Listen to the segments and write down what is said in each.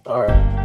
All right.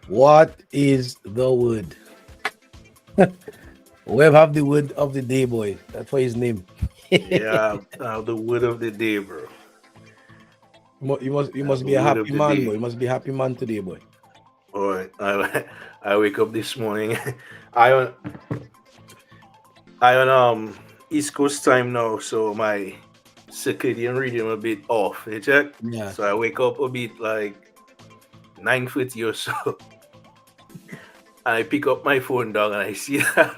What is the word? We have the word of the day, boy. That's for his name. Yeah, the word of the day, bro. You must The be a word happy of the man, boy. day. You must be a happy man today, boy. All right, I wake up this morning. I on I on East Coast time now, so my circadian rhythm a bit off. You check? Yeah. So I wake up a bit like 9:50 or so, and I pick up my phone, dog, and I see that.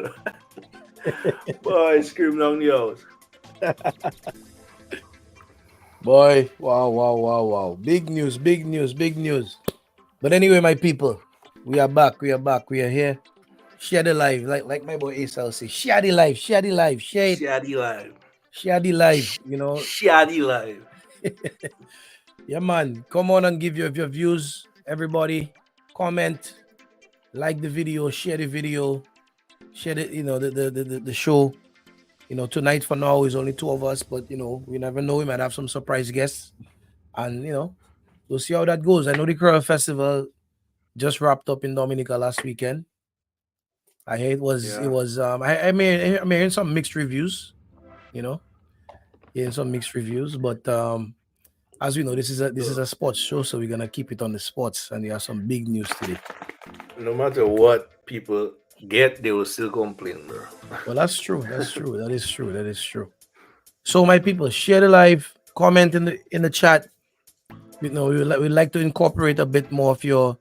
Boy, I scream down the house. Boy, wow, wow, wow, wow. Big news, big news, big news. But anyway, my people, we are back. We are back. We are here. Share the live, like my boy Ace will say. Share the live, share the live, share it, Shady live. share the live. You know, Shady live. yeah, man. Come on and give your views, everybody. Comment, like the video, share the video, share the the show. Tonight for now is only two of us, but we never know. We might have some surprise guests, and we'll see how that goes. I know the Curl Festival just wrapped up in Dominica last weekend. I hear Yeah. I'm hearing some mixed reviews, you know, hearing some mixed reviews, but as we know, this is a So, sports show, so we're gonna keep it on the sports, and we have some big news today. no matter what people get, they will still complain, bro. Well, that's true. That's true. That is true. That is true. So, my people, share the live, comment in the chat. We like to incorporate a bit more of your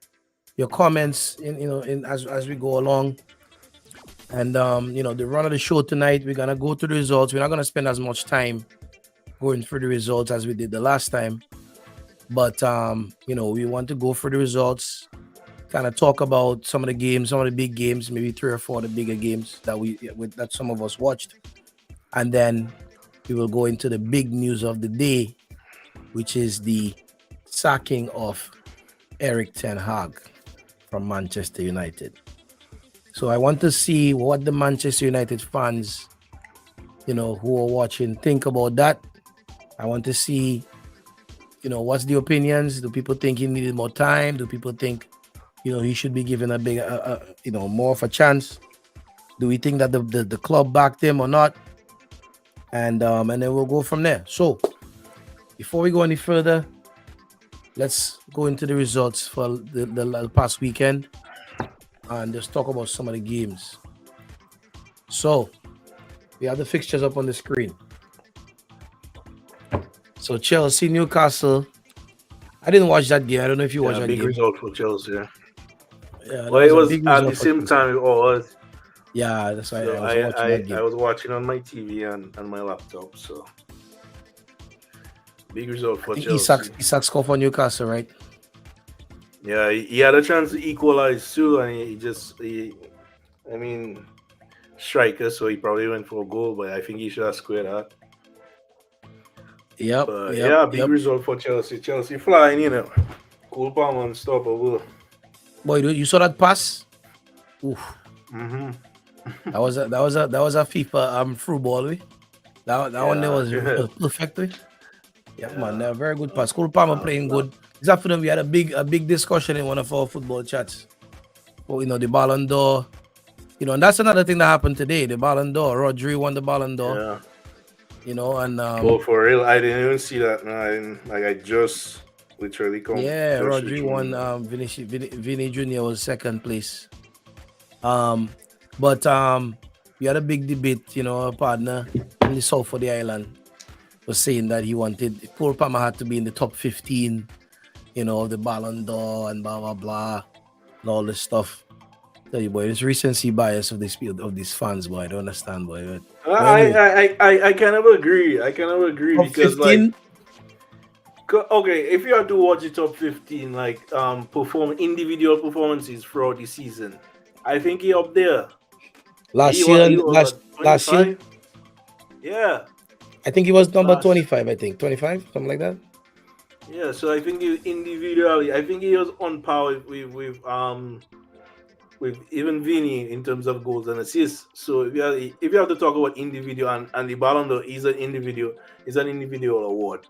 comments in as we go along. And the run of the show tonight, we're gonna go through the results. We're not gonna spend as much time going through the results as we did the last time. But we want to go through the results, kind of talk about some of the games, some of the big games, maybe three or four of the bigger games that some of us watched. And then we will go into the big news of the day, which is the sacking of Eric Ten Hag from Manchester United. So I want to see what the Manchester United fans, who are watching, think about that. I want to see, what's the opinions? Do people think he needed more time? Do people think, he should be given a big, more of a chance? Do we think that the club backed him or not? And then we'll go from there. So before we go any further, let's go into the results for the past weekend and just talk about some of the games. So we have the fixtures up on the screen. So Chelsea, Newcastle. I didn't watch that game. I don't know if you watched Yeah, that big game. result for Chelsea. Yeah, that Well, it was a was big at the result for same Chelsea. time it was. Yeah, that's why So I was watching that I game. was watching on my TV and my laptop. So big result I for think Isak Chelsea. Isak scored for Newcastle, right? Yeah, he had a chance to equalize too, and I mean, striker, so he probably went for a goal, but I think he should have squared that. Yep, But yep, yeah, big yep. result for Chelsea. Chelsea flying, Cool Palm unstoppable. Boy, you saw that pass? Oof. Mm-hmm. That was a FIFA through ball. That one there Yeah, was perfect. Yeah, man, yeah. very good pass. Cole Palmer Uh, playing uh, good. This afternoon we had a big discussion in one of our football chats. Oh, the Ballon d'Or. And that's another thing that happened today. The Ballon d'Or. Rodri won the Ballon d'Or. yeah. And Oh, for real, I didn't even see that. No, I didn't, like I just literally come yeah, just Rodri reaching won. now. Vinny Jr. was second place. Um, but we had a big debate. A partner in the south of the island was saying that he wanted Cole Palmer had to be in the top 15. Of the Ballon d'Or and blah blah blah and all this stuff. Tell you, boy, it's recency bias of these fans, boy. I don't understand, boy. But I anyway, I I I kind of agree. I kind of agree top because like 15. Okay, if you have to watch the top 15, like perform individual performances throughout the season, I think he up there. Last year, He was last at last year, 25. Yeah, I think he was number last 25. I think 25, something like that. yeah. So I think individually, I think he was on par with even Vini in terms of goals and assists. So if you have to talk about individual and the Ballon d'Or is an individual award.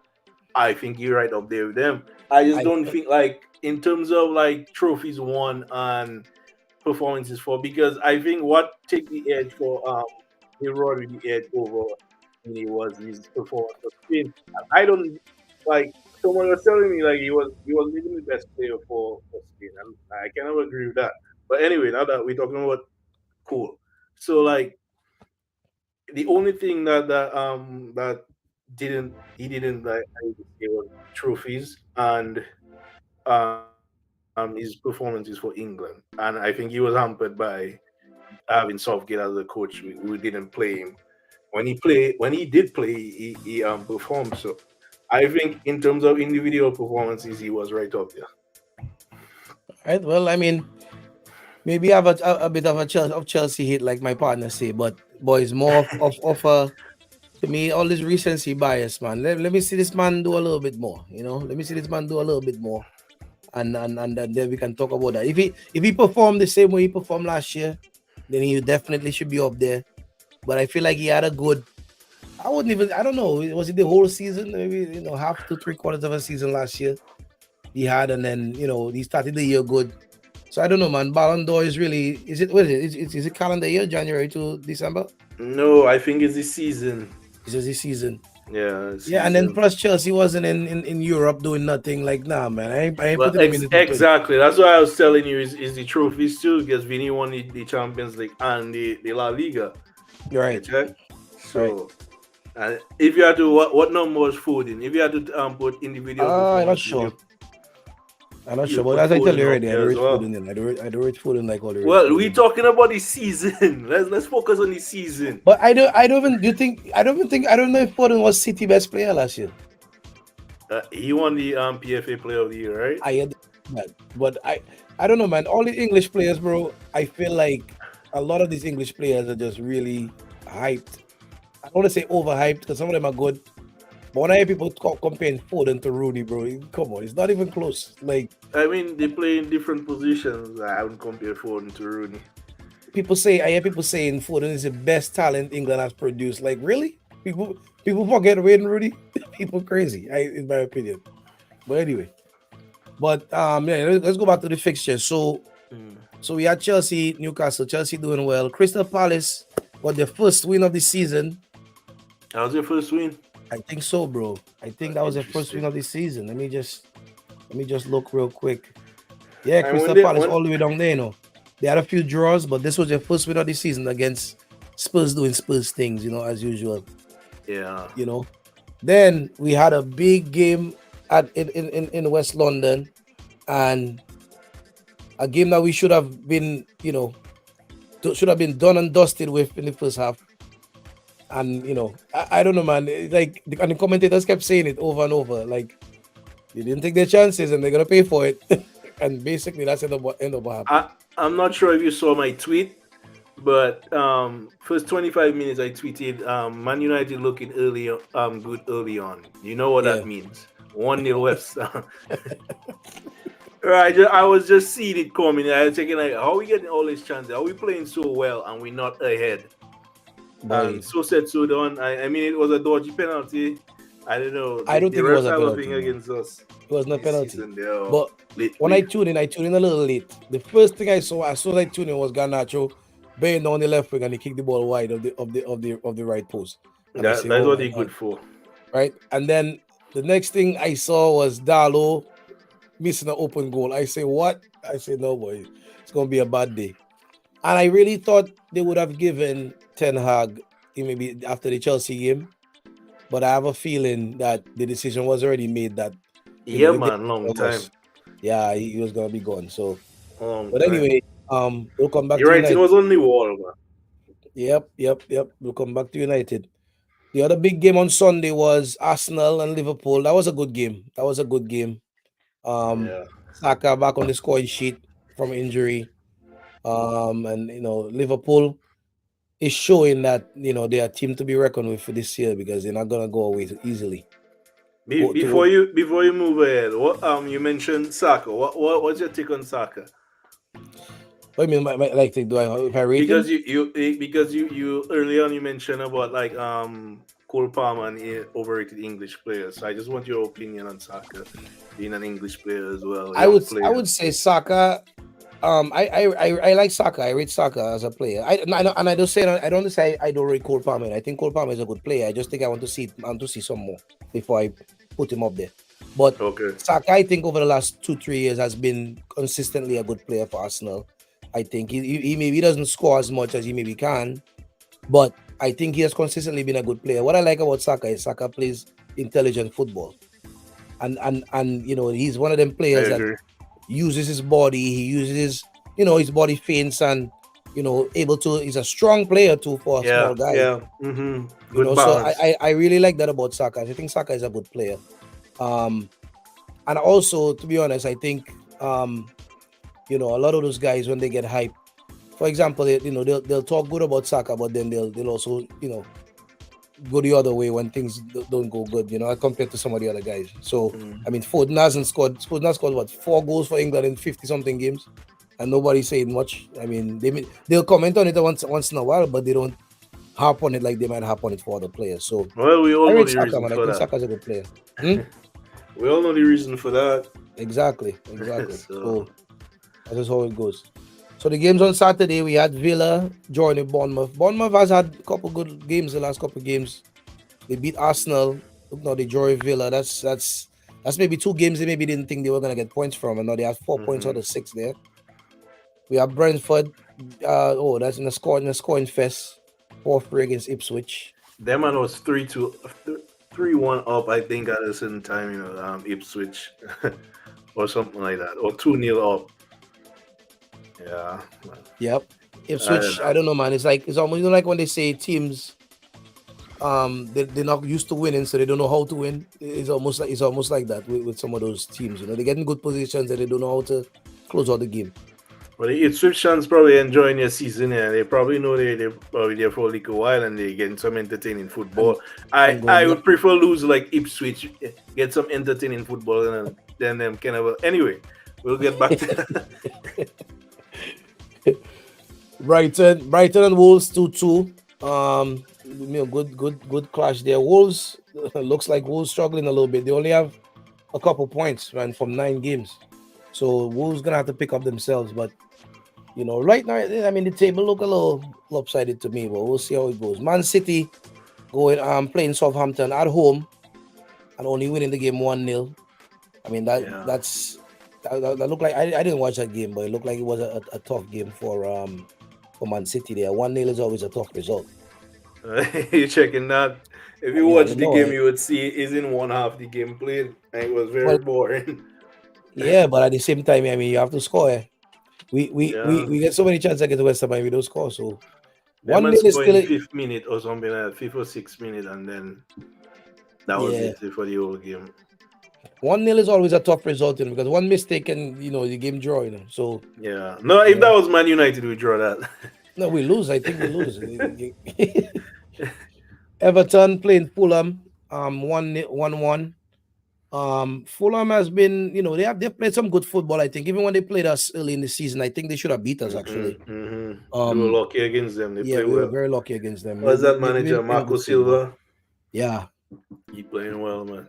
I think you're right up there with them. I just I don't think like in terms of like trophies won and performances for, because I think what take the edge for he rode with the edge over Vini was his performance for Spain. I don't like someone was telling me like he was maybe the best player for Spain, and I cannot agree with that. But anyway, now that we're talking about cool, so like the only thing that didn't he didn't like I would say was trophies and his performances for England, and I think he was hampered by having Southgate as a coach who didn't play him. When he did play, he performed. So I think in terms of individual performances, he was right up there. right. Well, I mean, maybe I have a bit of a Chelsea hit, like my partner say, but boys, more of a to me, all this recency bias, man. Let me see this man do a little bit more. Let me see this man do a little bit more, and then we can talk about that. If he performed the same way he performed last year, then he definitely should be up there. But I feel like he had a good. I wouldn't even. I don't know. Was it the whole season? Maybe half to three quarters of a season last year he had, and then he started the year good. So I don't know, man. Ballon d'Or is really. Is it? What is it? Is it calendar year, January to December? No, I think it's the season. It's just this season. Yeah, Yeah, and then season. plus Chelsea wasn't in Europe doing nothing. Like, nah, man, I ain't Well, putting him in the top 20. exactly. That's why I was telling you is the trophies too, because Vini won the Champions League and the La Liga. You're You right, check. right. So, and if you had to, what number was Foden? If you had to put individual I'm not performances, sure. I'm not sure, you but put as I tell you Foden up already, I there don't as rate well. Foden in. I don't rate Foden like all the rate Well, we Foden. talking about the season. Let's focus on the season. But I don't even. Do you think? I don't even think. I don't know if Foden was City best player last year. He won the PFA Player of the Year, right? I had that, but I don't know, man. All the English players, bro. I feel like a lot of these English players are just really hyped. I don't want to say overhyped because some of them are good. But when I hear people comparing Foden to Rooney, bro, come on, it's not even close. Like I mean, they play in different positions. I haven't compared Foden to Rooney. I hear people saying Foden is the best talent England has produced. Like, really? People forget Wayne Rooney. People crazy, in my opinion. But anyway, yeah, let's go back to the fixture. Mm. So we had Chelsea, Newcastle. Chelsea doing well. Crystal Palace got their first win of the season. That was your first win. I think so, bro. I think that was their first win Interesting. of the season. Let me just look real quick. Yeah, And Crystal Palace all the way down there, They had a few draws, but this was their first win of the season against Spurs doing Spurs things, as usual. yeah, You know. Then we had a big game in West London, and a game that we should have been, should have been done and dusted with in the first half. And I don't know, man. Like and the commentators kept saying it over and over. Like they didn't take their chances and they're gonna pay for it. And basically that's end up what happened. I'm not sure if you saw my tweet, but first 25 minutes I tweeted Man United looking good early on. You know what Yeah. that means? 1-0 West. Right, I was just seeing it coming. I was thinking like, how are we getting all these chances? Are we playing so well and we're not ahead? And Boy, so said so done. I mean, it was a dodgy penalty. I don't know. I don't The think it was refs a have a penalty, thing man. against us It was no this penalty. season. They're But when lately. I tuned in a little late. The first thing I saw, as soon as I tuned in, was Garnacho banging down the left wing and he kicked the ball wide of the right post. And I say, That's oh what my they're god, good for. right? And then the next thing I saw was Darlow missing an open goal. I say, what? I say, no, boy, it's gonna be a bad day. And I really thought they would have given Ten Hag maybe after the Chelsea game, but I have a feeling that the decision was already made that Yeah, if they man, long time. was, yeah, he was gonna be gone. So, Long but time. anyway, we'll come back You're to right, it United. was on the wall, man. Yep, yep, yep. We'll come back to United. The other big game on Sunday was Arsenal and Liverpool. That was a good game. That was a good game. Um, Yeah. Saka back on the scoring sheet from injury. And Liverpool is showing that they are a team to be reckoned with for this year because they're not gonna go away easily. To Before you move ahead, what you mentioned soccer. What's your take on soccer? what do you mean like do I if I rate him? Because you earlier on you mentioned about like Cole Palmer and overrated English players. So I just want your opinion on soccer, being an English player as well, a I young would I player. would say Saka. I like Saka. I rate Saka as a player. And I don't say I don't say I don't rate Cole Palmer. I think Cole Palmer is a good player. I just think I want to see some more before I put him up there. But Okay. Saka, I think over the last 2-3 years has been consistently a good player for Arsenal. I think he maybe doesn't score as much as he maybe can, but I think he has consistently been a good player. What I like about Saka is Saka plays intelligent football, and he's one of them I players that agree. uses his body. He uses his body feints and able to. He's a strong player too for a Yeah, small guy. yeah. Good So balance. I really like that about Saka. I think Saka is a good player. Um, and also to be honest, I think a lot of those guys when they get hyped. For example, they'll talk good about Saka, but then they'll also go the other way when things don't go good. Compared to some of the other guys. So Mm. I mean, Foden hasn't scored. Foden has scored what 4 goals for England in 50 something games, and nobody's saying much. I mean, they'll comment on it once in a while, but they don't harp on it like they might harp on it for other players. So Well, we all I know rate the Saka, reason man. I for think that. Saka's a good player. Hmm? We all know the reason for that. Exactly. So So that's just how it goes. So the games on Saturday, we had Villa joining Bournemouth. Bournemouth has had a couple good games the last couple games. They beat Arsenal. Look now they draw Villa. That's maybe 2 games they maybe didn't think they were gonna get points from, and now they have 4 points out mhm. of 6 there. We have Brentford. That's in the scoring fest. 4-3 against Ipswich. Them man was 3-2, 3-1 up, I think, at a certain time, Ipswich or something like that, or 2-0 up. Yeah, man. Yep. I don't Ipswich, I know. don't know, man. It's almost like when they say teams they're not used to winning, so they don't know how to win. It's almost like that with some of those teams. They get in good positions and they don't know how to close out the game. But the Ipswichans probably enjoying their season here. They probably know they're probably there for a little while and they're getting some entertaining And football. and I going, would yep. prefer lose like Ipswich, get some entertaining football, and then them kind of. Anyway, we'll get back to. Brighton and Wolves 2-2. Good clash there. Wolves looks like Wolves struggling a little bit. They only have a couple points, man, from 9 games. So Wolves gonna have to pick up themselves. But right now, I mean, the table look a little lopsided to me, but we'll see how it goes. Man City going playing Southampton at home and only winning the game 1-0. I mean Yeah. that looked like I didn't watch that game, but it looked like it was a tough game for Man City there. 1-0 is always a tough result. You checking that? If I you mean, I watch don't the know. game, you would see is in one half the game played, and it was very Well, boring. yeah, but at the same time, I mean, you have to score. Eh? We, we we Yeah, we get so many chances against West Ham and we don't score. So them one man nil is score in still the fifth minute or something like that, fifth or sixth minute, and then that was yeah. it for the whole game. 1-0 is always a tough result, because one mistake and the game draw. So Yeah, no, you if know that was Man United, we draw that. no, we lose. I think we lose. Everton playing Fulham, 1-1. Fulham has been, they've played some good football. I think even when they played us early in the season, I think they should have beat us hmm actually. hmm We were Um, lucky against them. They yeah, play we were well. very lucky against them. Was that They've manager been playing Marco good football. Silva? Yeah, He playing well, man.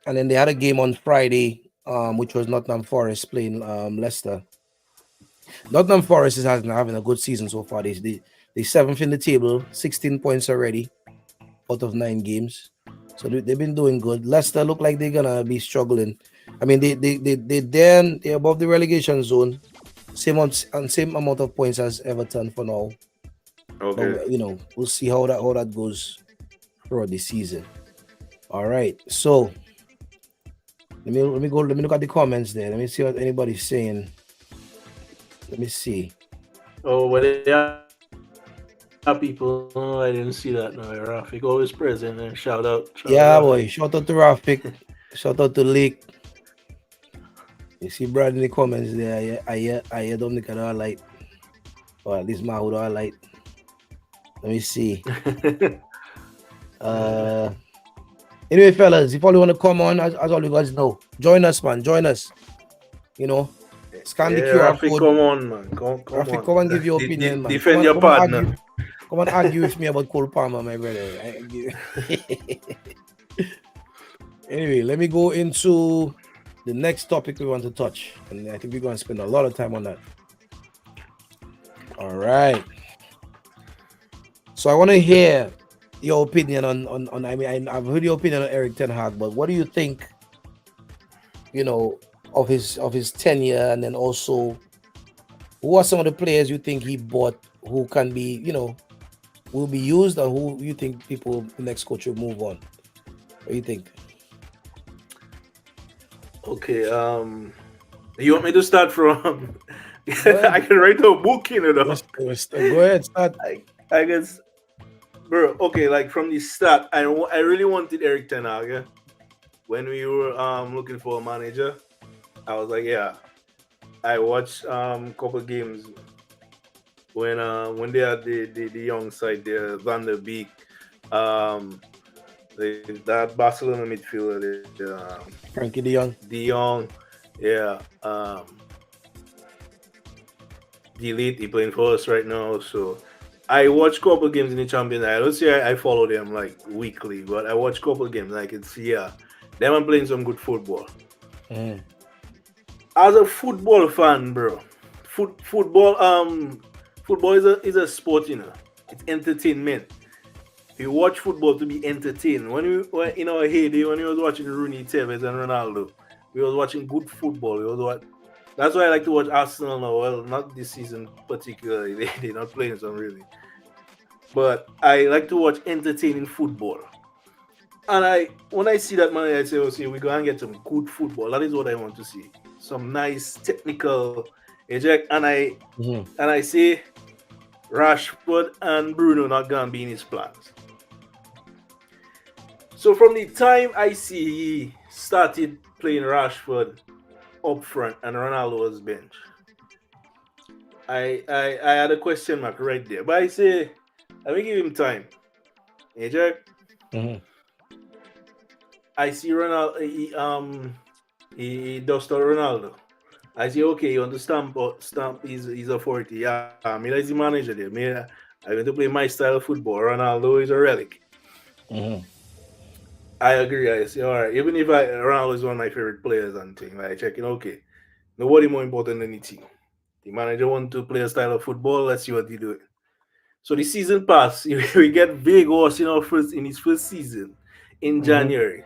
and then they had a game on Friday, which was Nottingham Forest playing Leicester. Nottingham Forest is having a good season so far. They seventh in the table, 16 points already out of 9 games. So they've been doing good. Leicester look like they're gonna be struggling. I mean, they're above the relegation zone, same amount of points as Everton for now. But Okay. we'll see how that goes throughout the season. All right, so let me look at the comments there. Let me see what anybody's saying. Let me see. Oh, but they have people. Oh, I didn't see that. No, Rafik always present. And shout out, Yeah, boy. Rafik. Shout out to Rafik. Shout out to Leak. You see Brad in the comments there. I don't think I don't like. Or at least my would all like. Let me see. Uh, Uh Anyway, fellas, if all you want to come on, as all you guys know, join us, man. Join us. You know, scan the yeah, QR Rafik, code. come on, man. Come Rafik, on. come and give your opinion, man. Defend your Come and partner. argue. Come and argue with me about Cole Palmer, my brother. Anyway, let me go into the next topic we want to touch, and I think we're going to spend a lot of time on that. All right. So I want to hear your opinion on. I mean, I've heard your opinion on Eric Ten Hag, but what do you think? You know, of his tenure, and then also who are some of the players you think he bought who can be, will be used, and who you think people the next coach will move on? What do you think? Okay. You want me to start from? Go I ahead. can write a book, Go ahead. Start. I guess, bro. Okay, like from the start, I really wanted Eric Ten Hag. Yeah? When we were looking for a manager, I was like, yeah. I watched couple games when they had the young side there, Van der Beek, um, that Barcelona midfielder, Frankie De Jong. De Jong, yeah, Delete, he playing for us right now. So I watch couple games in the Champions. I don't say I follow them like weekly, but I watch couple games. I can see, yeah, them are playing some good football. Mm. As a football fan, bro, football football is a sport, It's entertainment. You watch football to be entertained. When in our heyday, when we was watching Rooney, Tevez, and Ronaldo, we was watching good football. That's why I like to watch Arsenal now. Well, not this season particularly. They're not playing some really. But I like to watch entertaining football. And when I see that money, I say, okay, we're going to get some good football. That is what I want to see. Some nice technical eject. Mhm. And I say Rashford and Bruno not gonna be in his plans. So from the time I see he started playing Rashford up front and Ronaldo was bench, I had a question mark right there. But I say, let me give him time. Eject. Mhm. I see Ronaldo. He does to Ronaldo. I say, okay, you want to stamp he's a 40. Yeah, me is the manager there. I want to play my style of football. Ronaldo is a relic. Mhm. I agree. I say, all right, even if Ronaldo is one of my favorite players and thing, like checking, okay, nobody more important than the team. The manager want to play a style of football, let's see what he do. So the season pass, we get big horse in his first season in Mhm. January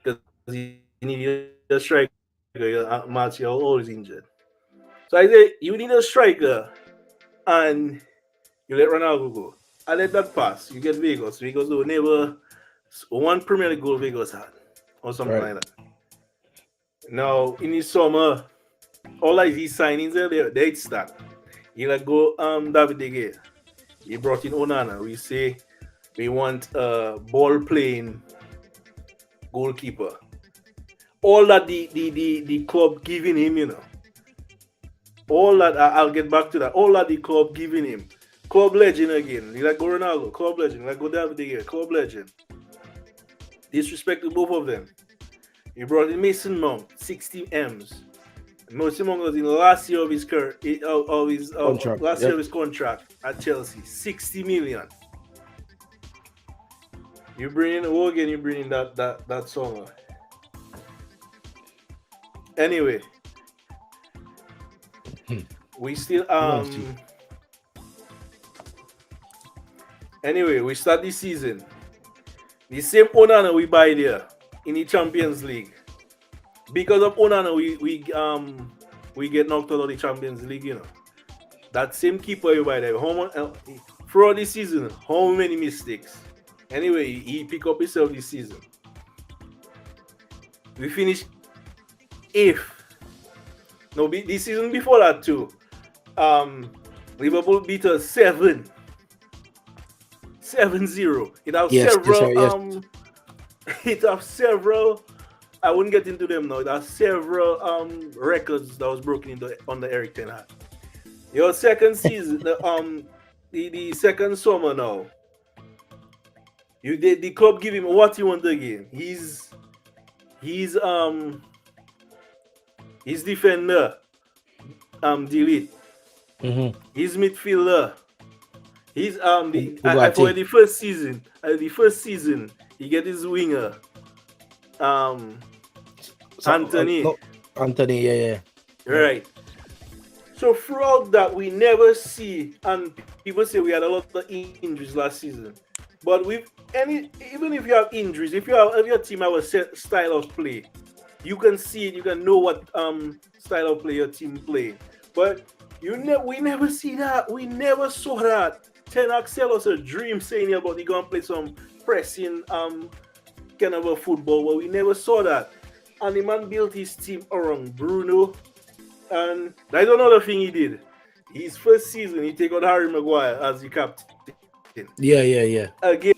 because he needed a striker. Martial always injured. So I say you need a striker and you let Ronaldo go. I let that pass. You get Vegas. Vegas will never one Premier League goal Vegas had or something like Right. that. Now in the summer, all of these signings they start. You like go David De Gea. He brought in Onana. We say we want a ball playing goalkeeper. All that the club giving him, All that I'll get back to that. All that the club giving him. Club legend again. You like go Ronaldo, club legend. You like go David De Gea, club legend. Disrespect to both of them. He brought in Mason Mount, 60 M's. Mason Mount was in the last year of his career, Contract. last year Yep. of his contract at Chelsea, 60 million. You bring in who again? You bring in that summer. Anyway, Hmm. we still We're gonna see. anyway we start this season. The same Onana we buy there in the Champions League. Because of Onana, we get knocked out of the Champions League. That same keeper you buy there. Throughout this season, how many mistakes? Anyway, he pick up himself this season. We finish eighth. No, the season before that too. Um, Liverpool beat us 7. 7-0. It have Yes, yes, sir. several Yes. it have several. I wouldn't get into them now. It has several records that was broken into under Eric Ten Hag. Your second season, the second summer now. The club give him what he want again. He's his defender delete. Mm-hmm. His midfielder. He's I for Ugarte. the first season. The first season he get his winger um So, Anthony. no, Anthony. Yeah, yeah, yeah. Right. So throughout that we never see, and people say we had a lot of injuries last season. But with any, even if you have injuries, if your team have a set style of play, you can see it, you can know what style of play your team play. But we never see that. We never saw that. Ten Hag sell us a dream saying about he gonna play some pressing kind of a football, but we never saw that. And the man built his team around Bruno, and that's another thing he did. His first season, he take on Harry Maguire as the captain. Yeah, yeah, yeah. Again,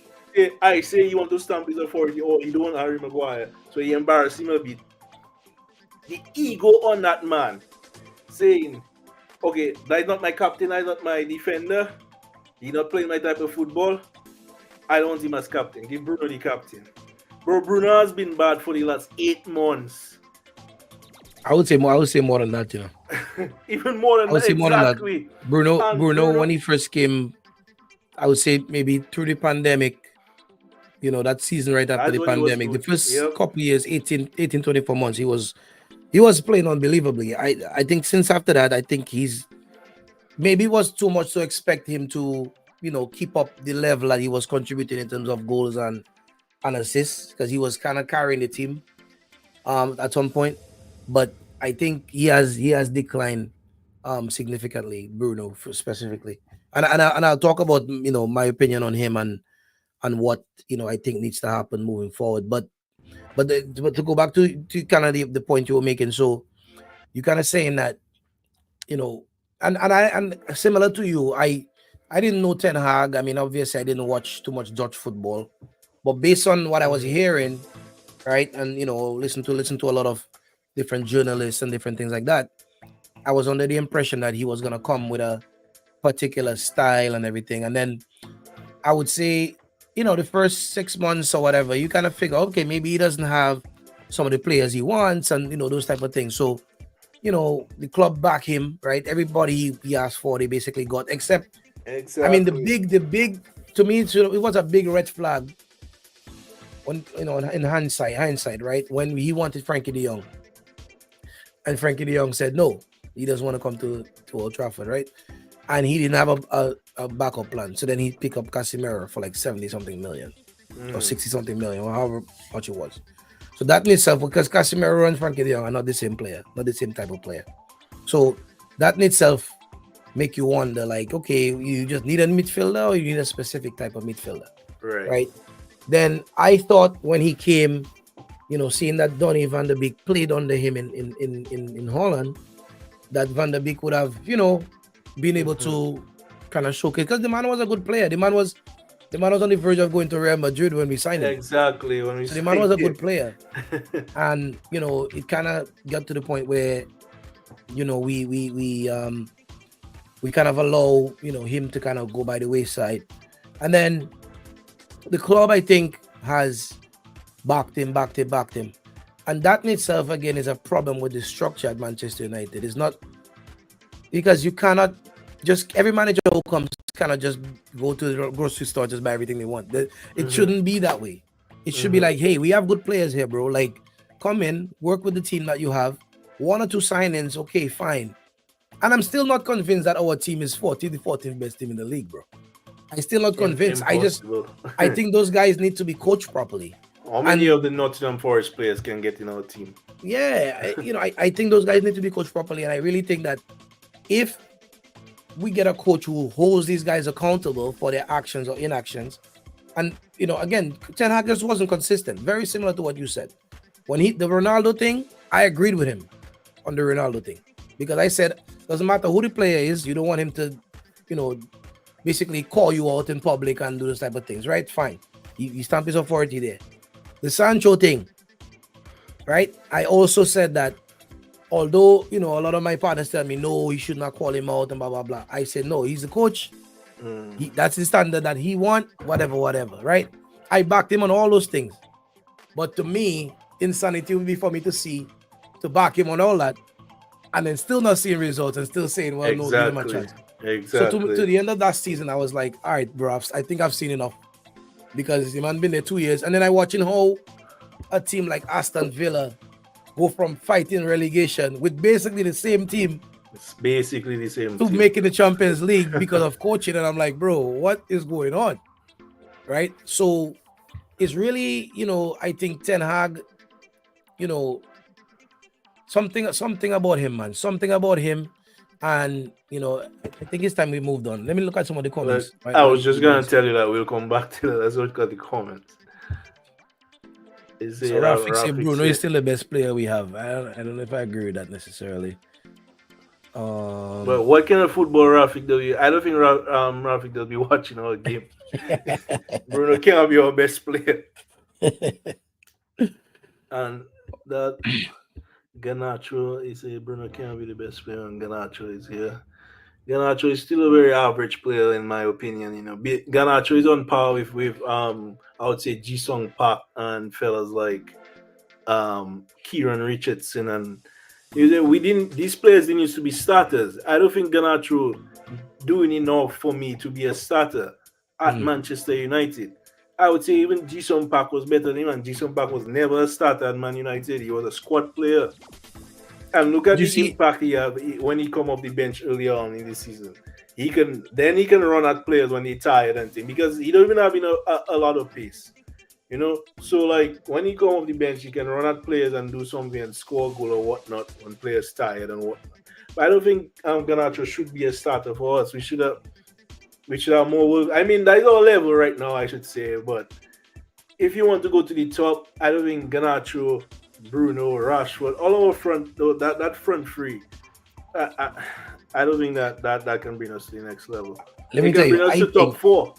I say you want to stamp his authority, or you don't want Harry Maguire, so he embarrassed him a bit. The ego on that man, saying, "Okay, that's not my captain, that's not my defender. He's not playing my type of football. I don't want him as captain. Give Bruno the captain." Bro, Bruno has been bad for the last 8 months. I would say more. I would say more than that. You know. Even more I than would that, say more than that. exactly. Bruno, And Bruno, when Bruno, he first came, I would say maybe through the pandemic, that season right after that's the when he was pandemic, the good. first Yep. couple years, 24 months, he was playing unbelievably. I think since after that, I think he's maybe it was too much to expect him to, keep up the level that he was contributing in terms of goals and assists, because he was kind of carrying the team at some point. But I think he has declined significantly, Bruno specifically. And I'll talk about my opinion on him and what I think needs to happen moving forward. But to go back to kind of the point you were making, so you kind of saying that you know, and similar to you, I didn't know Ten Hag. I mean, obviously, I didn't watch too much Dutch football, but based on what I was Mhm. hearing, right, and listen to a lot of different journalists and different things like that, I was under the impression that he was gonna come with a particular style and everything, and then I would say, the first 6 months or whatever, you kind of figure, okay, maybe he doesn't have some of the players he wants, and those type of things. So the club back him, right? Everybody he asked for, they basically got, except, I mean, the Exactly. big, the big, to me, it was a big red flag when, in hindsight, right? When he wanted Frankie de Jong, and Frankie de Jong said no, he doesn't want to come to Old Trafford, right? And he didn't have a backup plan. So then he picked up Casemiro for like 70 something million or Mm. 60 something million, or however much it was. So that in itself, because Casemiro and Frankie de Jong are not the same player, not the same type of player. So that in itself make you wonder, like, okay, you just need a midfielder or you need a specific type of midfielder, Right. right? Then I thought when he came, seeing that Donny van der Beek played under him in Holland, that Van der Beek would have, been able Mhm. to kind of showcase, because the man was a good player. The man was on the verge of going to Real Madrid when we signed him. Exactly. When we So the man was signed a him. good player. And it kind of got to the point where we kind of allow him to kind of go by the wayside, and then the club, I think, has backed him, and that in itself again is a problem with the structure at Manchester United. It's not, because you cannot just, every manager who comes cannot just go to the grocery store, just buy everything they want. It Mhm. shouldn't be that way. It should be Mhm. like, hey, we have good players here, bro. Like, come in, work with the team that you have. One or two signings, okay, fine. And I'm still not convinced that our team is the 14th best team in the league, bro. I'm still not convinced. Impossible. I think those guys need to be coached properly. How many of And the Nottingham Forest players can get in our team? yeah, I think those guys need to be coached properly. And I really think that if we get a coach who holds these guys accountable for their actions or inactions, and again, Ten Hag just wasn't consistent. Very similar to what you said. When the Ronaldo thing, I agreed with him on the Ronaldo thing, because I said doesn't matter who the player is, you don't want him to, you know, basically call you out in public and do those type of things, right? Fine. He stamp his authority there. The Sancho thing, right? I also said that although, you know, a lot of my partners tell me, no, he should not call him out and blah, blah, blah. I said, no, he's the coach. That's the standard that he want, whatever, right? I backed him on all those things. But to me, insanity would be for me to back him on all that and then still not seeing results and still saying, well, no, give him a chance. So to the end of that season, I was like, all right, bro, I think I've seen enough because the man been there 2 years. And then I watching how a team like Aston Villa go from fighting relegation with basically the same team. It's basically the same to team. making the Champions League because of coaching. And I'm like, bro, what is going on? Right? So it's really, you know, I think Ten Hag, you know, something about him, man. Something about him. And, you know, I think it's time we moved on. Let me look at some of the comments. Right? I was just going to tell you that we'll come back to that. Let's look at the comments. So Rafik say Bruno is still the best player we have. I don't know if I agree with that necessarily. But what kind of football Rafik do you? I don't think Rafik will be watching our game. Bruno can't be our best player. And that Garnacho is a Bruno can't be the best player, and Garnacho is here. Garnacho is still a very average player in my opinion. You know, Garnacho is on par with I would say Ji-sung Park and fellas like Kieran Richardson and these players didn't used to be starters. I don't think Garnacho doing enough for me to be a starter at Manchester United. I would say even Ji-sung Park was better than him, and Ji-sung Park was never a starter at Man United. He was a squad player. And look at the impact he had when he come off the bench earlier on in the season. He can run at players when they're tired and things because he don't even have a lot of pace. You know, so like when he come off the bench, he can run at players and do something and score a goal or whatnot when players tired and whatnot. But I don't think Garnacho should be a starter for us. We should have more work. I mean, that is our level right now, I should say. But if you want to go to the top, I don't think Garnacho, Bruno, Rashford, all our front, that front three, I don't think that can bring us to the next level. Let me tell you, I think, top 4.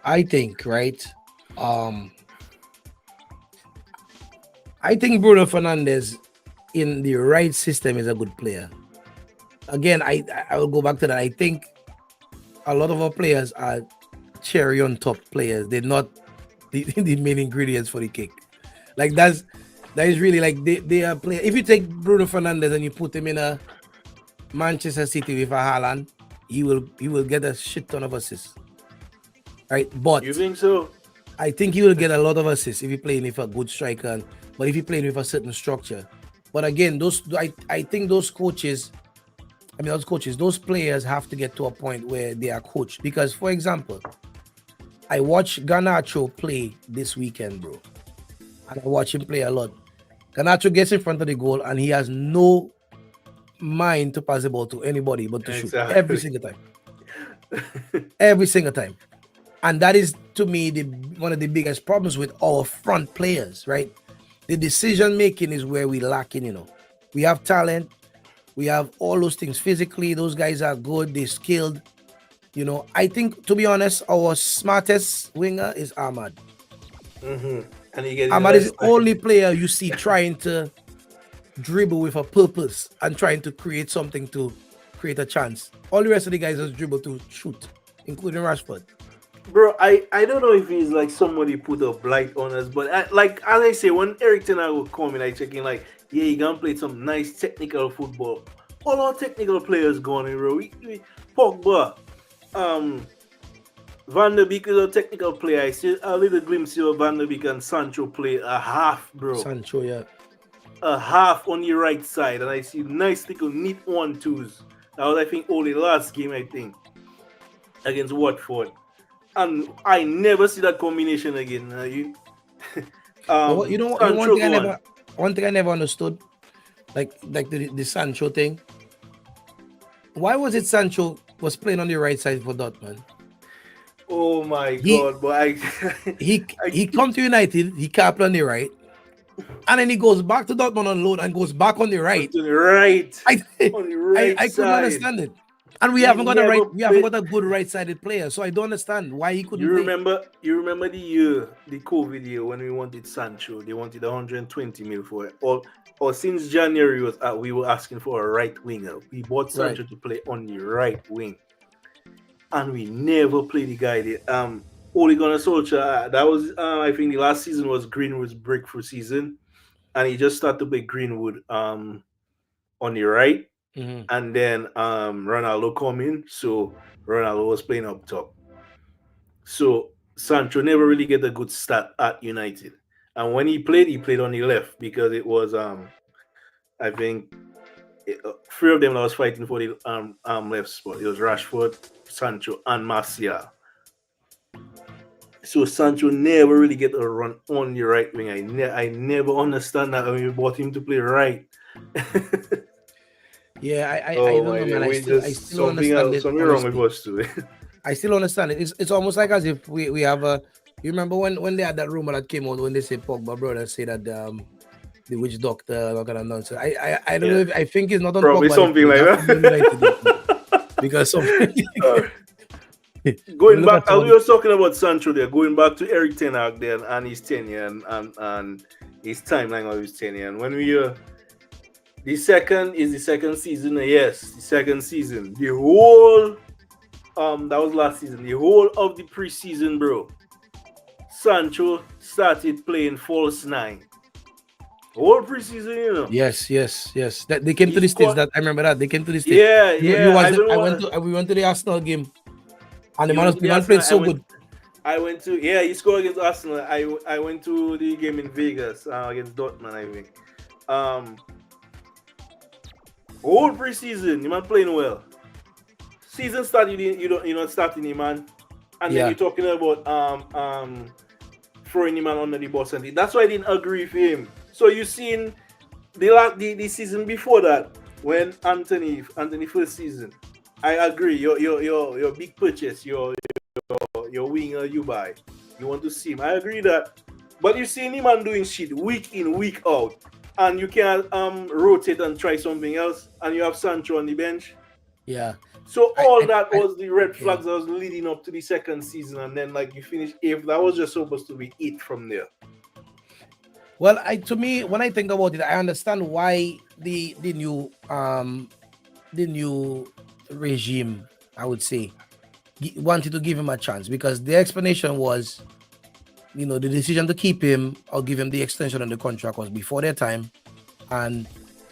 I think, right? I think Bruno Fernandes in the right system is a good player. Again, I will go back to that. I think a lot of our players are cherry on top players. They're not the main ingredients for the cake. Like that is really like they are players. If you take Bruno Fernandes and you put him in a Manchester City with a Haaland, he will get a shit ton of assists. Right? But you think so? I think he will get a lot of assists if he playing with a good striker, but if he playing with a certain structure. But again, I think those players have to get to a point where they are coached. Because, for example, I watched Garnacho play this weekend, bro. And I watch him play a lot. Garnacho gets in front of the goal and he has no mind to pass the ball to anybody but to shoot every single time. Every single time. And that is, to me, one of the biggest problems with our front players, right? The decision making is where we lacking, you know. We have talent. We have all those things physically. Those guys are good. They're skilled. You know, I think, to be honest, our smartest winger is Ahmad. And Ahmad is the only player you see trying to dribble with a purpose and trying to create something to create a chance. All the rest of the guys just dribble to shoot, including Rashford. Bro, I don't know if he's like somebody put a blight on us, but as I say, when Eric Ten Hag will come in, I check in like, yeah, he gonna play some nice technical football. All our technical players going in, bro. Pogba, Van der Beek is a technical player. I see a little glimpse of Van der Beek and Sancho play a half, bro. Sancho, yeah. A half on the right side, and I see nice little neat 1-2s. That was, I think, only last game, I think, against Watford. And I never see that combination again. One thing I never understood, like the Sancho thing. Why was it Sancho was playing on the right side for Dortmund? Oh my God! But he come to United, he can't play on the right, and then he goes back to Dortmund on loan and goes back on the right. To the right. I couldn't understand it. And we He haven't got a right, never we haven't played. got a good right-sided player. So I don't understand why he couldn't You play. remember? You remember the year, the COVID year, when we wanted Sancho? They wanted 120 mil for it. Or since January we were asking for a right winger. We bought Right. Sancho to play on the right wing, and we never played the guy there. Ole Gunnar Solskjaer. That was I think the last season was Greenwood's breakthrough season, and he just started to play Greenwood on the right, Mm-hmm. and then Ronaldo come in, so Ronaldo was playing up top. So Sancho never really get a good start at United. And when he played on the left because it was I think three of them that was fighting for the left spot. It was Rashford, Sancho, and Martial. So Sancho never really get a run on the right wing. I never understand that when we bought him to play right. Yeah, I Oh don't my know, god, man. I we still I just still don't understand it, something wrong with honestly. us too. I still understand it. It's almost like as if we have a. You remember when they had that rumor that came out when they say Pogba brother say that the witch doctor not gonna nonsense. I don't know Yeah, if I think it's not on probably Pogba this something time. It like has to be on United this time that. because some. Uh, Let me Going look back, at some as of we the. were talking about Sancho there, going back to Eric Ten Hag there and his tenure and his timeline of his tenure. And when we the second season, yes, the second season. The whole that was last season. The whole of the preseason, bro. Sancho started playing false nine. Whole preseason, you know. Yes. That they came He to the states. scored. That I remember that they came to the states. Yeah, You yeah. was I there. don't I know went what to we went to the Arsenal game, and you went to the the man played Arsenal. so good. I went to yeah. He scored against Arsenal. I went to the game in Vegas against Dortmund. I think. Um, whole preseason, the man playing well. Season started, you're not starting him, man. And then Yeah, you're talking about throwing him man under the bus, and that's why I didn't agree with him. So you seen the season before that when Anthony first season. I agree. Your big purchase, your winger you buy. You want to see him. I agree that. But you see him man doing shit week in, week out. And you can't rotate and try something else. And you have Sancho on the bench. yeah. So I, all I, that I was the red yeah. flags that was leading up to the second season, and then like you finish eighth. That was just supposed to be it from there. Well, I to me when I think about it, I understand why the new regime, I would say, wanted to give him a chance because the explanation was, the decision to keep him or give him the extension on the contract was before their time, and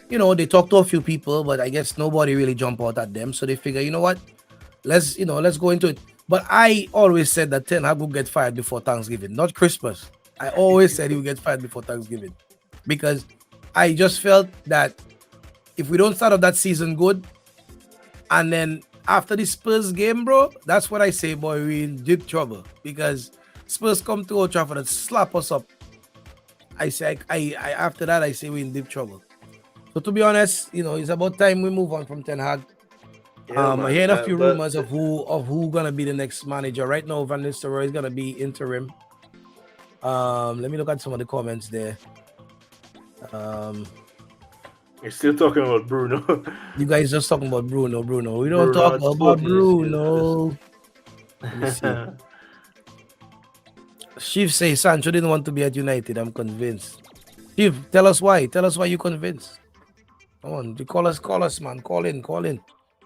they talked to a few people, but I guess nobody really jumped out at them, so they figure, what, let's go into it. But I always said that Ten Hag would get fired before Thanksgiving, not Christmas. I always said he would get fired before Thanksgiving because I just felt that if we don't start off that season good, and then after the Spurs game, bro, that's what I say, boy, we in deep trouble because Spurs come to Old Trafford and slap us up. I say, I after that, I say we in deep trouble. So to be honest, it's about time we move on from Ten Hag. Yeah, I man. heard a few But rumors of who gonna be the next manager. Right now, Van Nistelrooy is gonna be interim. Let me look at some of the comments there. Um, you're still talking about Bruno. you guys just talking about Bruno. We don't talk Bruno about talking is Bruno. Let me see. Chief says Sancho didn't want to be at United. I'm convinced. Chief, tell us why. Tell us why you convinced. Come on, you call us, man. Call in.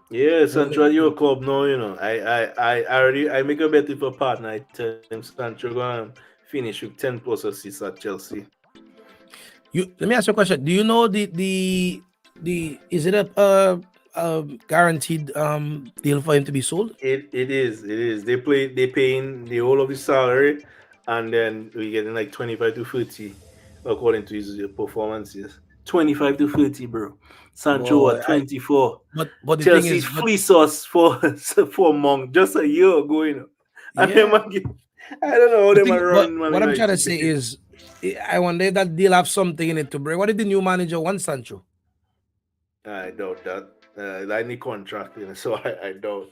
Yeah, Let Sancho at your club now, you know. I already I make a bet with a partner. I tell him Sancho gonna finish with 10+ assists at Chelsea. You let me ask you a question. Do you know the is it a guaranteed deal for him to be sold? It is. They paying the whole of his salary, and then we getting like 25 to 30 according to his performances. 25 to 30, bro. Sancho Boy, at 24. but the thing Chelsea's is, fleece us for for Monk just a year ago, you know. And then yeah. I don't know how The them thing, are but run Man what I'm trying to United. say is, I wonder if that deal have something in it to bring. What did the new manager want, Sancho? I doubt that. I need contract, you know, so I doubt.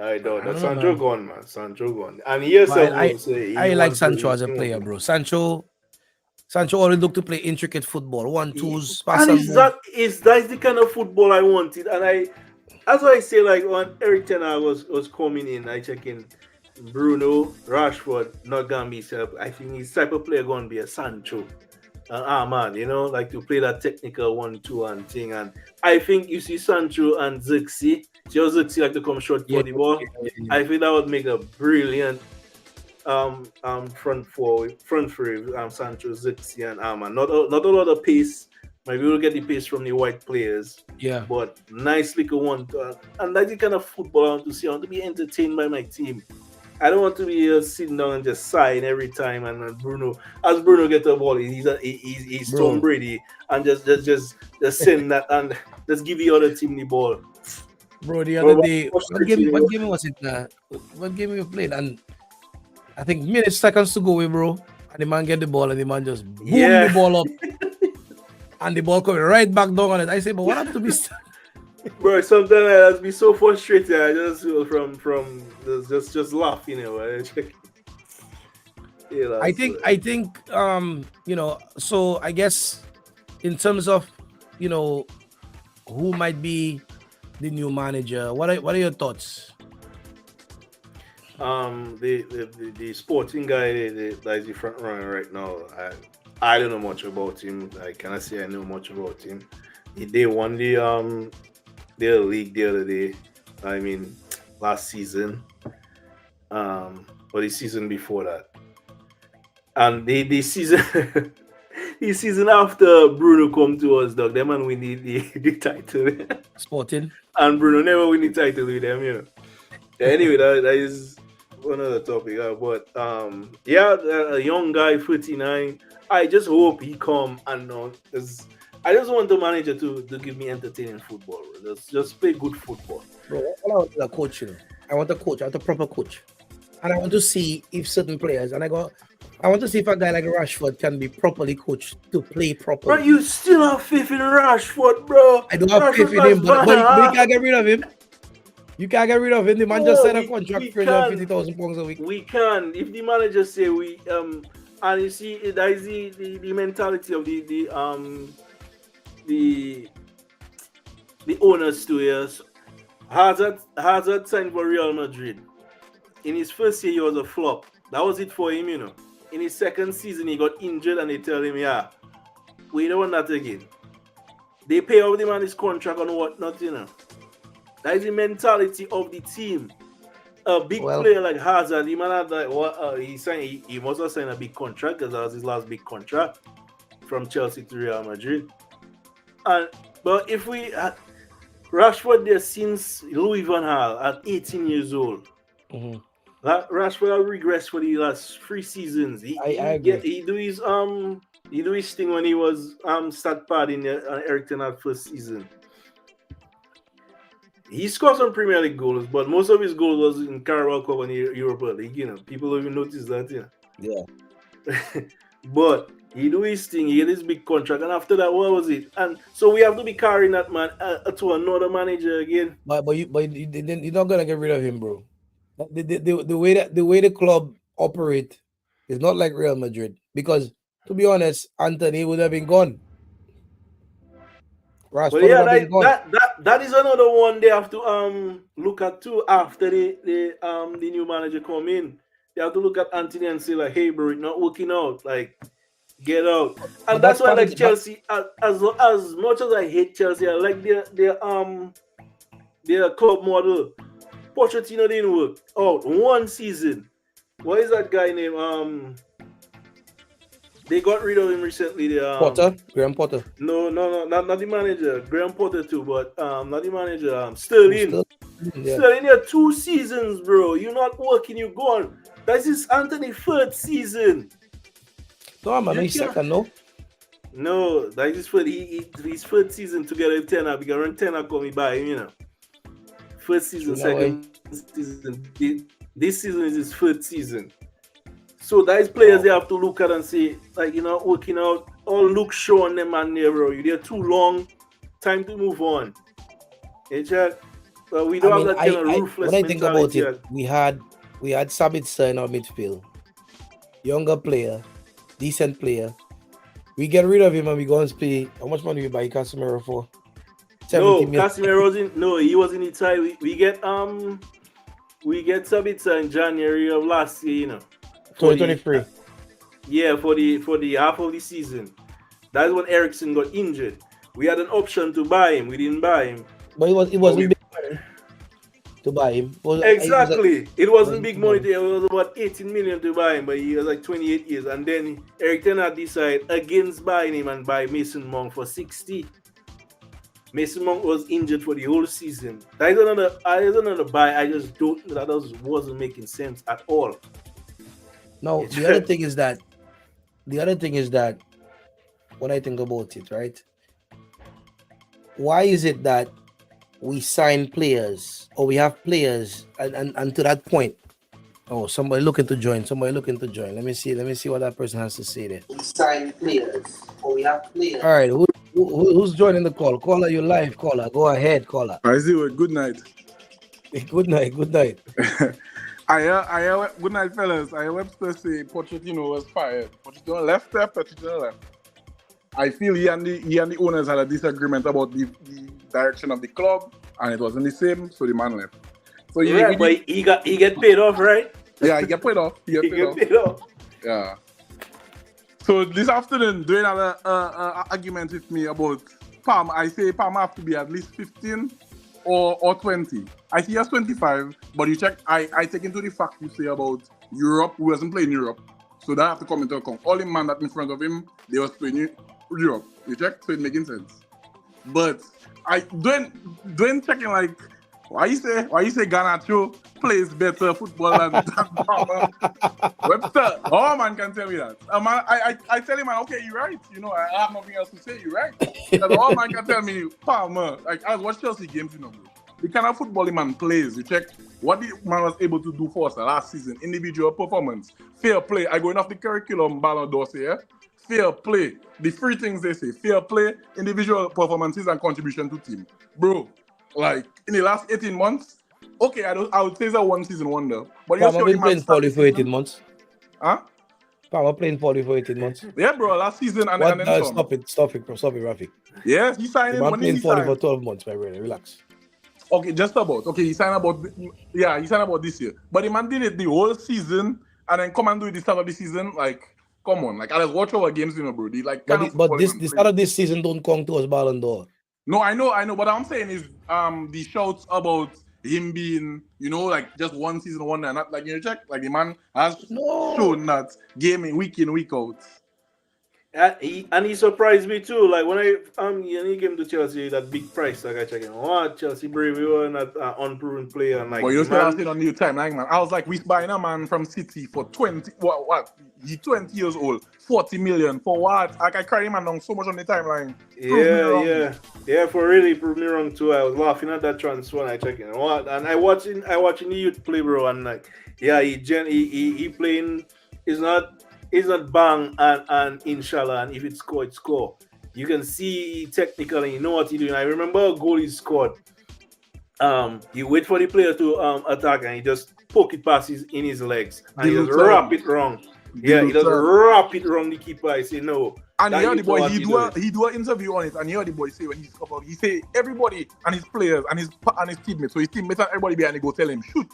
I doubt I that. don't know, Sancho man. gone, man. Sancho gone. And he But himself will say I like Sancho as a he want player, to. bro. Sancho always look to play intricate football, one He, twos, pass and and is move. that is the kind of football I wanted, and That's why I say like when Eric Ten Hag was coming in, I check in Bruno, Rashford, not gonna be set up. I think his type of player gonna be a Sancho. Man, like to play that technical 1-2 and thing. And I think you see Sancho and Zixi, Zixi like to come short Yeah, for the ball. yeah. I think that would make a brilliant front three, Sancho, Zixi, and Arman. Not a lot of pace. Maybe we'll get the pace from the white players, Yeah. but nice little one. And that's the kind of football I want to see. I want to be entertained by my team. I don't want to be sitting down and just sighing every time. And as Bruno gets the ball, he's Tom Bro. Brady, and just send that and just give the other team the ball. Bro, the other Bro, day, what game was it? What game we played? And I think minutes, seconds to go, bro. And the man get the ball, and the man just boom Yeah. the ball up, and the ball coming right back down on it. I say, but what happened to me? Bro, sometimes I just be so frustrated. I just feel from just laughing, Yeah, I think so I guess in terms of who might be the new manager, what are your thoughts? The sporting guy that is the front runner right now. I don't know much about him. I cannot say I know much about him. They won their league the other day. I mean, last season. Or the season before that. And the season the season after Bruno come to us, dog, them and we need the title. Sporting. And Bruno never win the title with them. Anyway, that is another topic. But a young guy, 39. I just hope he come and I just want the manager to give me entertaining football. Let's just play good football. Bro, all I want is a coach, I want a coach, I want a proper coach. And I want to see if certain players, I want to see if a guy like Rashford can be properly coached to play properly. Bro, you still have faith in Rashford, bro. I don't have faith in him, but you can't get rid of him. You can't get rid of him. The man just signed a contract for £50,000 a week. We can. If the manager say we and you see that is the mentality of the owners too. Yes, Hazard signed for Real Madrid. In his first year, he was a flop. That was it for him, In his second season, he got injured, and they tell him, "Yeah, we don't want that again." They pay off the man his contract and whatnot, That is the mentality of the team. A big player like Hazard, he might have he must have signed a big contract because that was his last big contract from Chelsea to Real Madrid. But if we Rashford there since Louis van Gaal at 18 years old. Mm-hmm. Rashford has regressed for the last 3 seasons. He do his thing when he was start padding Eric Ten Hag first season. He scored some Premier League goals, but most of his goals was in Carabao Cup and Europa League. People don't even notice that. Yeah. But he do his thing. He get his big contract, and after that, what was it? And so we have to be carrying that man to another manager again. But you're not gonna get rid of him, bro. The way the club operate is not like Real Madrid, because to be honest, Anthony would have been gone. But yeah, that is another one they have to look at too after the new manager come in. They have to look at Anthony and say like, hey bro, it's not working out. Like, get out. And that's why like Chelsea, as much as I hate Chelsea, I like their club model. Pochettino didn't work out one season. What is that guy named? They got rid of him recently. Graham Potter. No, not the manager. Graham Potter too, but not the manager. Sterling. Sterling, 2 seasons, bro. You're not working. You're gone. That's his Anthony third season. No, man, he's second, no. No, that's his third. His third season together with Ten Hag. Because when Ten Hag called me by him, First season, second season. This season is his third season. So those players they have to look at and say, like, working out. All look show on them, man, there, bro. You're there too long. Time to move on. We don't have that kind of ruthless when I think about it, we had Sabitzer in our midfield. Younger player, decent player. We get rid of him and we go and pay. How much money we buy Casemiro for? 70 No, million. Casemiro wasn't. No, he was in Italy. We get Sabitzer in January of last year. For the 2023. yeah for the half of the season. That's when Ericsson got injured. We had an option to buy him. We didn't buy him, But it but wasn't we big money to buy him. exactly. It It wasn't wasn't big big money. money. It was about 18 million to buy him, but he was like 28 years. And then Eric Ten Hag decided against buying him and buy Mason Mount for 60. Mason Mount was injured for the whole season. That is another buy. I just don't. That just wasn't making sense at all. Now It's the other thing is that when I think about it, right? Why is it that we sign players or we have players and to that point? Oh, somebody looking to join. Somebody looking to join. Let me see what that person has to say there. We sign players or we have players. All right, who's joining the call? Caller, you live. Caller, go ahead. Caller. I see what. Good night. Good night. Good night. Good night, fellas. I Webster say Pochettino was fired. Pochettino left there, Pochettino left. I feel he and the owners had a disagreement about the direction of the club, and it wasn't the same, so the man left. So yeah, but he get paid off, right? Yeah, he get paid off. He get paid off. Yeah. So this afternoon, doing another argument with me about Palm, I say Palm have to be at least 15 or 20. I see he has 25, but you check, I take into the fact you say about Europe, who wasn't playing Europe. So that have to come into account. All the man that in front of him, they was playing Europe. You check, so it making sense. But I doing checking like why you say Garnacho plays better football than Palmer? Webster, oh man can tell me that. Man, I tell him, man, okay, you're right. I have nothing else to say. You're right. Because all man can tell me, Palmer, like I watch Chelsea games, bro. The kind of football the man plays, you check what the man was able to do for us last season, individual performance, fair play. I going off the curriculum, Ballon d'Or say, yeah? Fair play. The three things they say, fair play, individual performances, and contribution to team. Bro, like in the last 18 months, okay, I would say it's a one season wonder. But you're Palmer been playing poorly for 18 months. Huh? Palmer playing poorly for 18 months. Yeah, bro, last season and then some. Stop it, Rafi. Yeah, he signed in. I'm When playing he poorly signed? for 12 months, my brother. Relax. Okay, just about. Okay, he signed about this year. But the man did it the whole season and then come and do it the start of the season. Like, come on. Like, I just watch our games, bro. The, like, But the start of this season don't count towards Ballon d'Or. No, I know. What I'm saying is the shouts about him being, like just one season wonder, not like check, like the man has shown that game week in, week out. He surprised me too. Like when he came to Chelsea, that big price like I check him. What Chelsea brave, we were not unproven player. And like, but you still seen on new timeline, man. I was like, we buying a man from City for 20. What? He 20 years old, 40 million for what? Like I cried him down so much on the timeline. Yeah. For really prove me wrong too. I was laughing at that transfer and I checking what, and I watching the youth play, bro, and like, yeah, he playing. It's not bang and inshallah, and if it score, it score. You can see technically, you know what he's doing. I remember a goal he scored. You wait for the player to attack, and he just poke it past in his legs, and he just wrap it wrong. Yeah, he just wrap it wrong. The keeper, I say no. And you heard the boy, he do an interview on it, and you heard the boy say when he's come out, he say everybody and his players and his teammates, so his teammates and everybody behind go tell him shoot.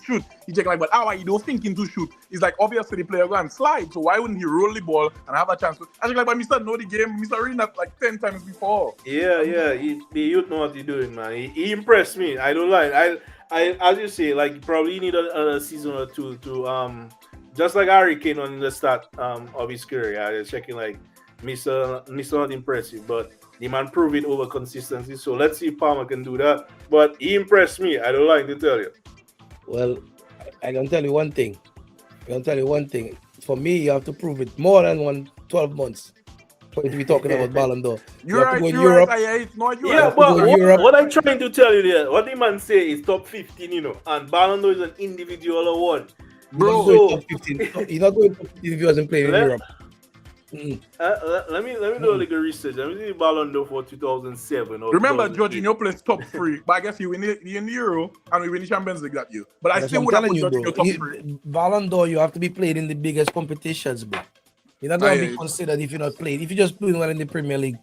He check like, but how are you don't thinking to shoot? He's like, obviously the player go and slide, so why wouldn't he roll the ball and have a chance? I like, but Mr. know the game, Mr. reading that like 10 times before. Yeah, the youth know what he's doing, man. He impressed me. I don't lie. I as you say, like probably need a season or two to just like Harry Kane on the start of his career. I was checking like Mr. not impressive, but the man proved it over consistency. So let's see if Palmer can do that. But he impressed me. I don't like to tell you. Well, I can tell you one thing. For me, you have to prove it more than 12 months for you to be talking about Ballon d'Or. You're right. But what I'm trying to tell you there, what the man say is top 15, and Ballon d'Or is an individual award. Bro, so he's not going top 15 if he wasn't playing in Europe. Let me do a little research. Let me see Ballon d'Or for 2007. Remember, Jorginho plays top 3, but I guess you win the Euro and we win the Champions League that year. But I still would have put Jorginho top 3. Ballon d'Or, you have to be played in the biggest competitions, bro. You're not going to be considered if you're not playing. If you just playing well in the Premier League,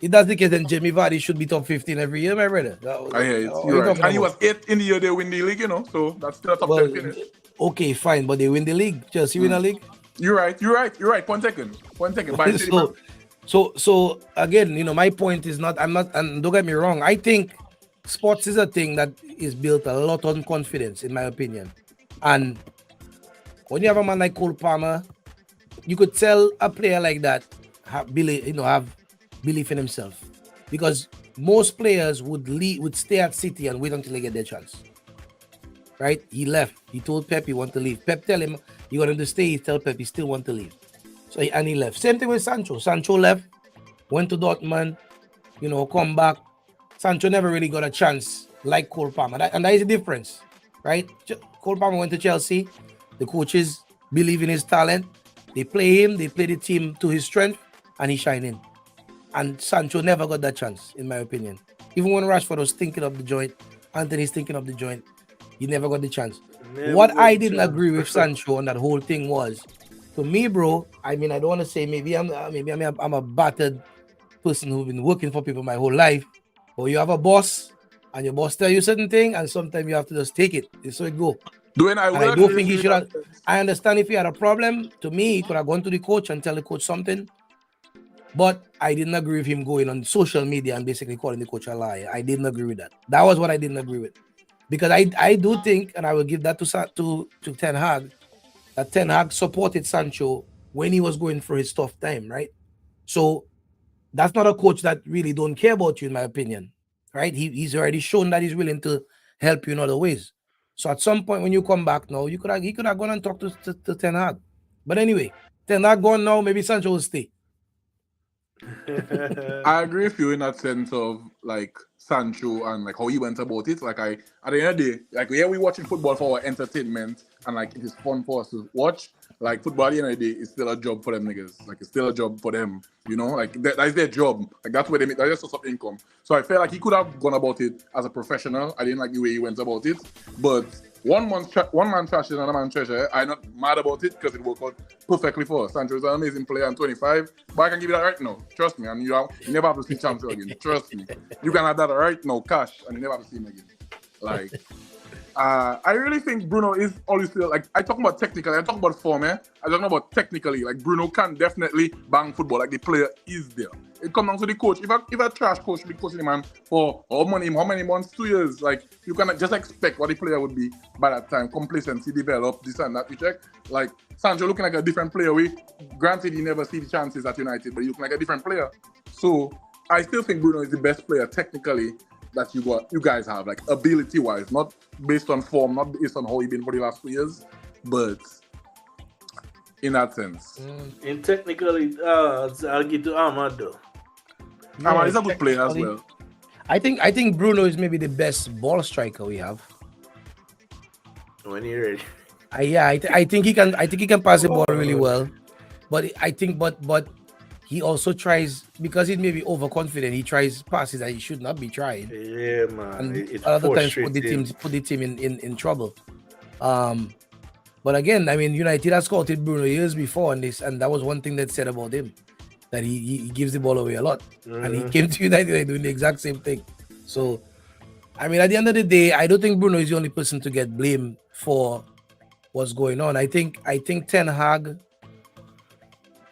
If that's the case, then Jamie Vardy should be top 15 every year, my brother. I hear it. What are you You're right. talking And he was about? 8th in the year they win the league, so that's still a top Well, 10 finish. okay, fine, but they win the league. Chelsea win a league. You're right. One second. But I said, man, So again, my point is not. I'm not, and don't get me wrong. I think sports is a thing that is built a lot on confidence, in my opinion. And when you have a man like Cole Palmer, you could tell a player like that have belief in himself, because most players would stay at City and wait until they get their chance. Right? He left. He told Pep he want to leave. Pep tell him he wanted to stay. He tell Pep he still want to leave. So he left. Same thing with Sancho. Sancho left, went to Dortmund, come back. Sancho never really got a chance like Cole Palmer. And that is the difference, right? Cole Palmer went to Chelsea. The coaches believe in his talent. They play him. They play the team to his strength, and he shine in. And Sancho never got that chance, in my opinion. Even when Rashford was thinking of the joint, Anthony's thinking of the joint, he never got the chance. What I didn't agree with Sancho on that whole thing was, to me, bro, I mean, I don't want to say maybe I'm a battered person who's been working for people my whole life, but you have a boss, and your boss tell you certain thing, and sometimes you have to just take it. So it go. I don't think he should have. I understand if he had a problem. To me, he could have gone to the coach and tell the coach something. But I didn't agree with him going on social media and basically calling the coach a liar. I didn't agree with that. That was what I didn't agree with. Because I do think, and I will give that to Ten Hag, that Ten Hag supported Sancho when he was going through his tough time, right? So that's not a coach that really don't care about you, in my opinion, right? He's already shown that he's willing to help you in other ways. So at some point when you come back now, he could have gone and talked to Ten Hag. But anyway, Ten Hag gone now, maybe Sancho will stay. I agree with you in that sense of like Sancho and like how he went about it. Like at the end of the day, like we watching football for our entertainment and like it is fun for us to watch. Like football at the end of the day is still a job for them niggas. Like it's still a job for them, Like that's their job. Like that's where they make that's just a source of income. So I felt like he could have gone about it as a professional. I didn't like the way he went about it, but one man trash is another man treasure. I'm not mad about it because it worked out perfectly for us. Sancho is an amazing player and 25, but I can give you that right now. Trust me, and you never have to see Sancho again. Trust me, you can have that right now, cash, and you never have to see him again. Like, I really think Bruno is always still like I talk about technically, I talk about form, I talk about technically. Like Bruno can definitely bang football. Like the player is there. It comes down to the coach. If a trash coach be coaching the man for how many months, 2 years, like you cannot just expect what the player would be by that time. Complacency develop, this and that. We check. Like Sancho looking like a different player. Granted he never see the chances at United, but he looking like a different player. So I still think Bruno is the best player technically that you guys have, like ability wise, not based on form, not based on how he been for the last 2 years, but in that sense. In technically, I'll give to Ahmad though. Ahmad is a good player as well. I think Bruno is maybe the best ball striker we have. When you're ready. I think he can pass the ball really well, but I think but he also tries, because he's maybe overconfident. He tries passes that he should not be trying. Yeah, man. And It's other times put the team in trouble. But again, I mean, United has scouted Bruno years before on this, and that was one thing that said about him, that he gives the ball away a lot, and he came to United doing the exact same thing. So, I mean, at the end of the day, I don't think Bruno is the only person to get blamed for what's going on. I think Ten Hag,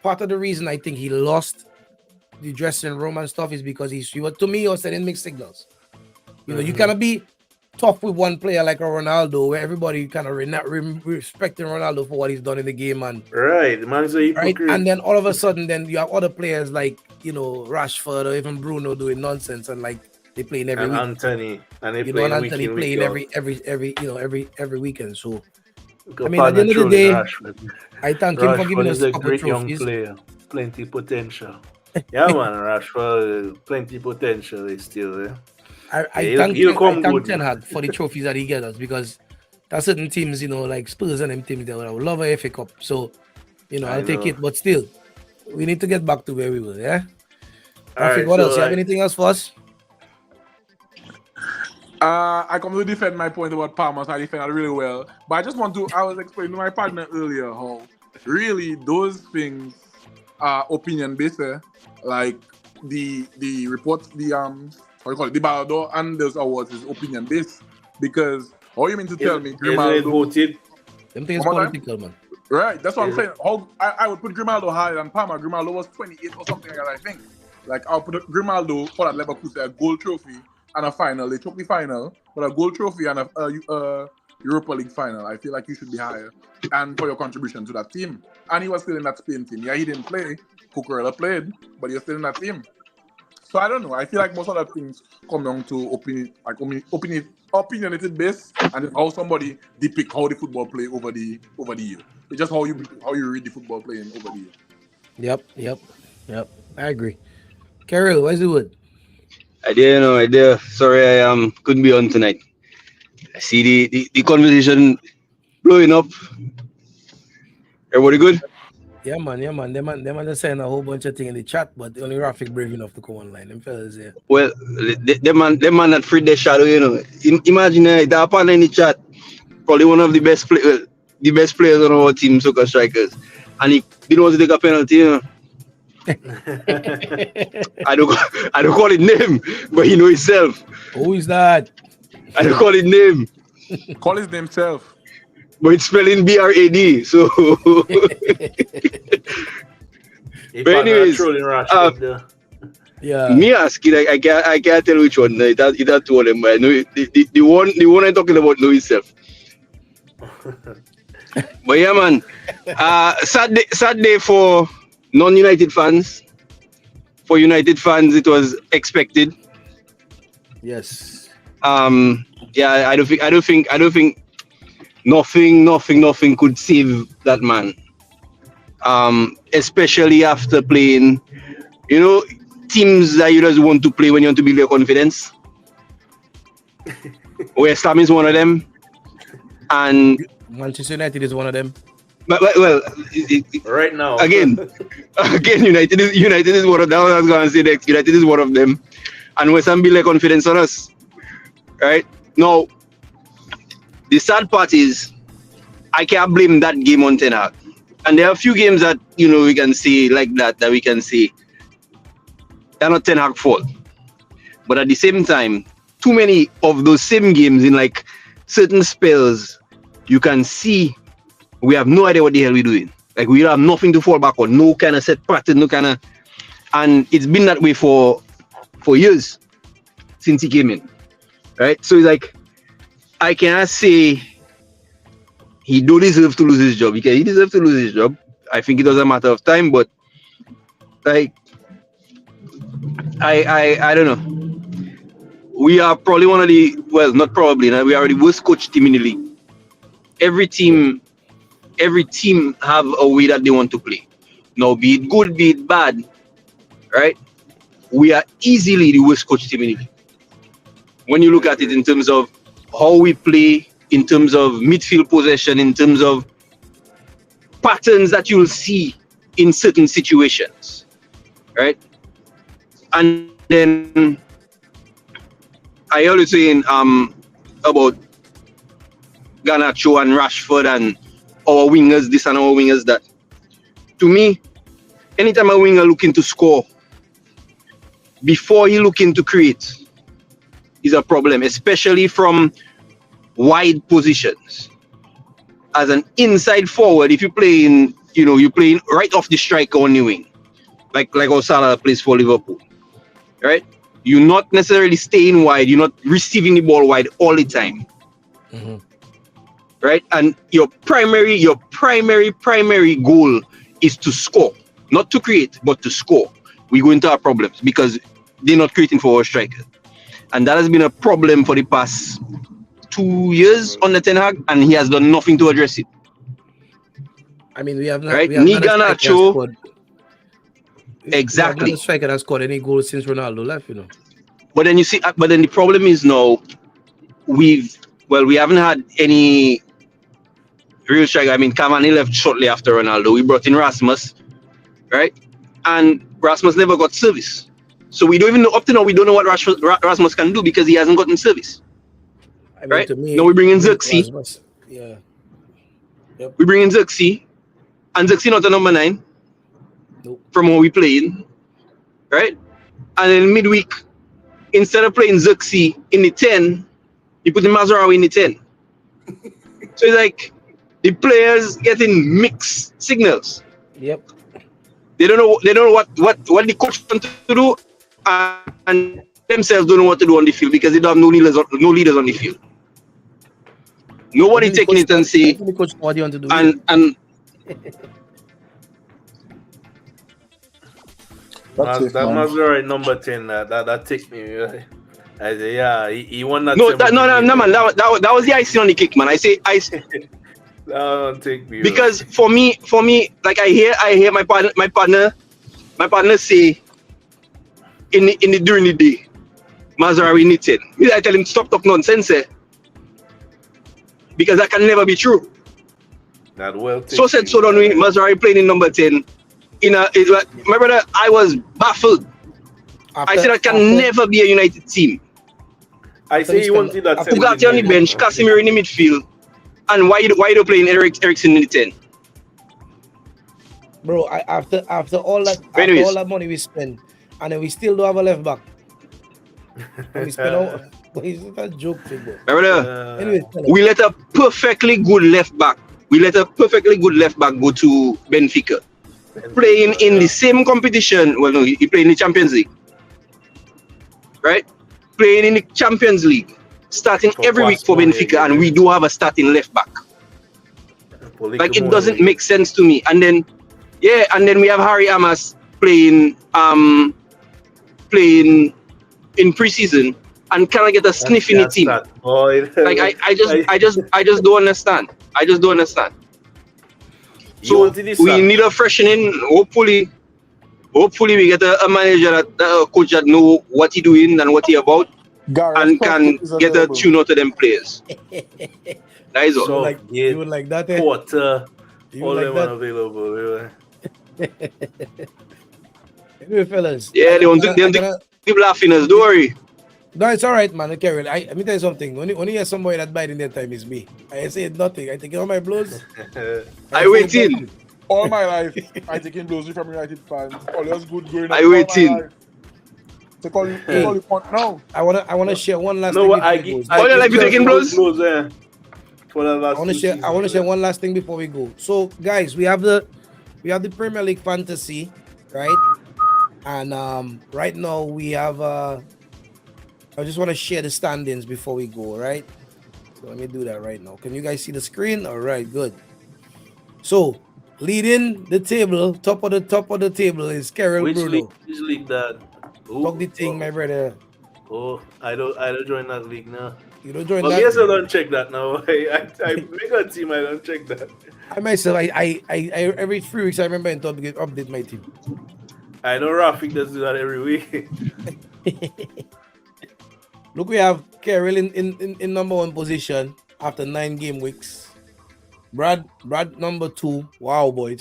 part of the reason I think he lost the dressing room and stuff is because he was sending mixed signals. You cannot be tough with one player like a Ronaldo, where everybody kind of respecting Ronaldo for what he's done in the game, and right, the man is a hypocrite. Right? And then all of a sudden, then you have other players like Rashford or even Bruno doing nonsense, and like they playing every week. Anthony, and they playing Anthony playing every weekend. So I mean, at the end of the day, I thank him for giving us a a couple great trophies. Young player, plenty potential. Yeah, man, Rashford, plenty potential is still there. I thank Ten Hag for the trophies that he gets us, because there are certain teams, like Spurs and them teams, they would love a FA Cup. So, I'll take it. But still, we need to get back to where we were, yeah? Rafik, what else? You have anything else for us? I come to defend my point about Palmer, so I defend it really well. But I was explaining to my partner earlier how really those things are opinion based. Like the report, the what do you call it, the Ballon d'Or and those awards is opinion based, because how you mean to tell me Isn't it Grimaldo? voted? Them things One more time? political, man. Right, that's what I'm Is saying. How I would put Grimaldo higher than Palmer. Grimaldo was 28 or something like that, I think. Like I'll put Grimaldo for that Leverkusen a gold trophy and a final. They took the final, but a gold trophy and a Europa League final. I feel like you should be higher, and for your contribution to that team. And he was still in that Spain team. Yeah, he didn't play. Cucurella played, but you're still in that team. So I don't know. I feel like most of the things come down to opinionated base, and how somebody depict how the football play over the year. It's just how you read the football playing over the year. Yep. I agree. Carol, where's the wood? I did. Sorry, I couldn't be on tonight. I see the conversation blowing up. Everybody good? Yeah, man. Them man just saying a whole bunch of things in the chat, but only Rafik brave enough to come online. Them fellas here. Well, them man that freed their shadow, Imagine that partner in the chat, probably one of the best players on our team, soccer strikers, and he didn't want to take a penalty. I don't call it name, but he know himself. Who is that? I don't call it name, Call his name self. but it's spelling BRAD. So, but anyways, trolling Rashford there. Yeah. me asking, I can't tell which one. It had two of them, but I know the one I'm talking about know himself. But yeah, man, sad day for non-United fans. For United fans, it was expected. Yes. Yeah, I don't think nothing could save that man. Especially after playing, teams that you just want to play when you want to build your confidence. West Ham is one of them, and Manchester United is one of them. but Right now. again, United is one of them. I was gonna say next. United is one of them, and West Ham build their confidence on us. Right now, the sad part is I can't blame that game on Ten Hag. And there are a few games that we can see like that we can see they're not Ten Hag fault. But at the same time, too many of those same games in like certain spells, you can see we have no idea what the hell we're doing. Like we have nothing to fall back on, no kind of set pattern, and it's been that way for years since he came in. Right? So it's like I cannot say he don't deserve to lose his job. He deserves to lose his job. I think it was a matter of time, but like I don't know. We are probably one of the not probably, we are the worst coach team in the league. Every team have a way that they want to play. Now, be it good, be it bad, right? We are easily the worst coach team in the league. When you look at it in terms of how we play, in terms of midfield possession, in terms of patterns that you'll see in certain situations, right? And then I always saying about Garnacho and Rashford and our wingers this and our wingers that. To me, anytime a winger looking to score, before he looking to create, is a problem, especially from wide positions. As an inside forward, if you play in, you're playing right off the striker on the wing, like how Salah plays for Liverpool, right? You're not necessarily staying wide. You're not receiving the ball wide all the time, right? And your primary goal is to score, not to create, but to score. We go into our problems because they're not creating for our striker, and that has been a problem for the past 2 years on the Ten Hag, and he has done nothing to address it. I mean, we have not. Right? We have not a striker that Garnacho, scored- exactly. We have not a striker that scored any goals since Ronaldo left. But then the problem is now we haven't had any real striker. I mean, Cavani left shortly after Ronaldo. We brought in Rasmus, right? And Rasmus never got service. So we don't even know, up to now, we don't know what Rasmus can do because he hasn't gotten service. I mean, Right? to me, Now we bring in Xerxes. Yeah. We bring in Xerxes, and Xerxes not a number 9. Nope. From how we playing, right? and then midweek, instead of playing Zuxi in the 10, you put the Mazraoui in the 10. So it's like the players getting mixed signals. Yep. They don't know what the coach want to do, and themselves don't know what to do on the field because they don't have no leaders on the field. Nobody taking it and say The coach know what you want to do. and That's it, That man. Mazraoui number 10, that take me. I say, yeah, he won that. no, man. That was the icing on the cake, man. I say That don't take me. because for me, like I hear my partner say in the during the day, Mazraoui needs it. I tell him stop talk nonsense, because that can never be true. That well. So said so done with Mazraoui playing in number 10. My brother, I was baffled. I said that can never be a United team. I say he wanted that. Ugarte on the bench, Casemiro in the midfield, and why you playing Eriksen in the 10? Bro, after all that money we spend, and then we still don't have a left back. And we spend all. It's a joke thing, bro. My brother, Anyway, we let a perfectly good left back. We let a perfectly good left back go to Benfica, playing in the same competition. Well, no, he played in the Champions League, right? Playing in the Champions League, starting every week for Benfica, and we do have a starting left back. Like, it doesn't make sense to me. And then we have Harry Amas playing in preseason and cannot get a sniff in the team. Like I just don't understand. I just don't understand. So we need a freshening. Hopefully we get a manager, a coach that know what he doing and what he about, and can get a tune out to them players. That is all. So, you would like that, eh? Porter, You all would them like that? unavailable. Anyway, fellas. Yeah, they want to keep laughing us. Don't worry. No, it's all right, man. Okay, let me tell you something. When you hear somebody that bite in their time, is me. I say nothing. I take all my blows. I wait in. All my life, I taking blows from United fans. Always good growing up. I wait in. They call you point now. I wanna share one last No, thing. I before we go. All your life you taking blows? For the last I want to share one last thing before we go. So, guys, we have the Premier League Fantasy, right? And right now we have I just want to share the standings before we go, right? So let me do that right now. Can you guys see the screen? All right, good. So leading the table, top of the table is Carol Bruno. Which league that? Talk the thing, my brother. Oh, I don't join that league now. You don't join Well, that. yes, I don't check that now. I make a team, I don't check that. I myself, I every 3 weeks I remember to update my team. I know Rafik does do that every week. Look, we have Carol in number 1 position after 9 game weeks. Brad number 2. Wow, boy.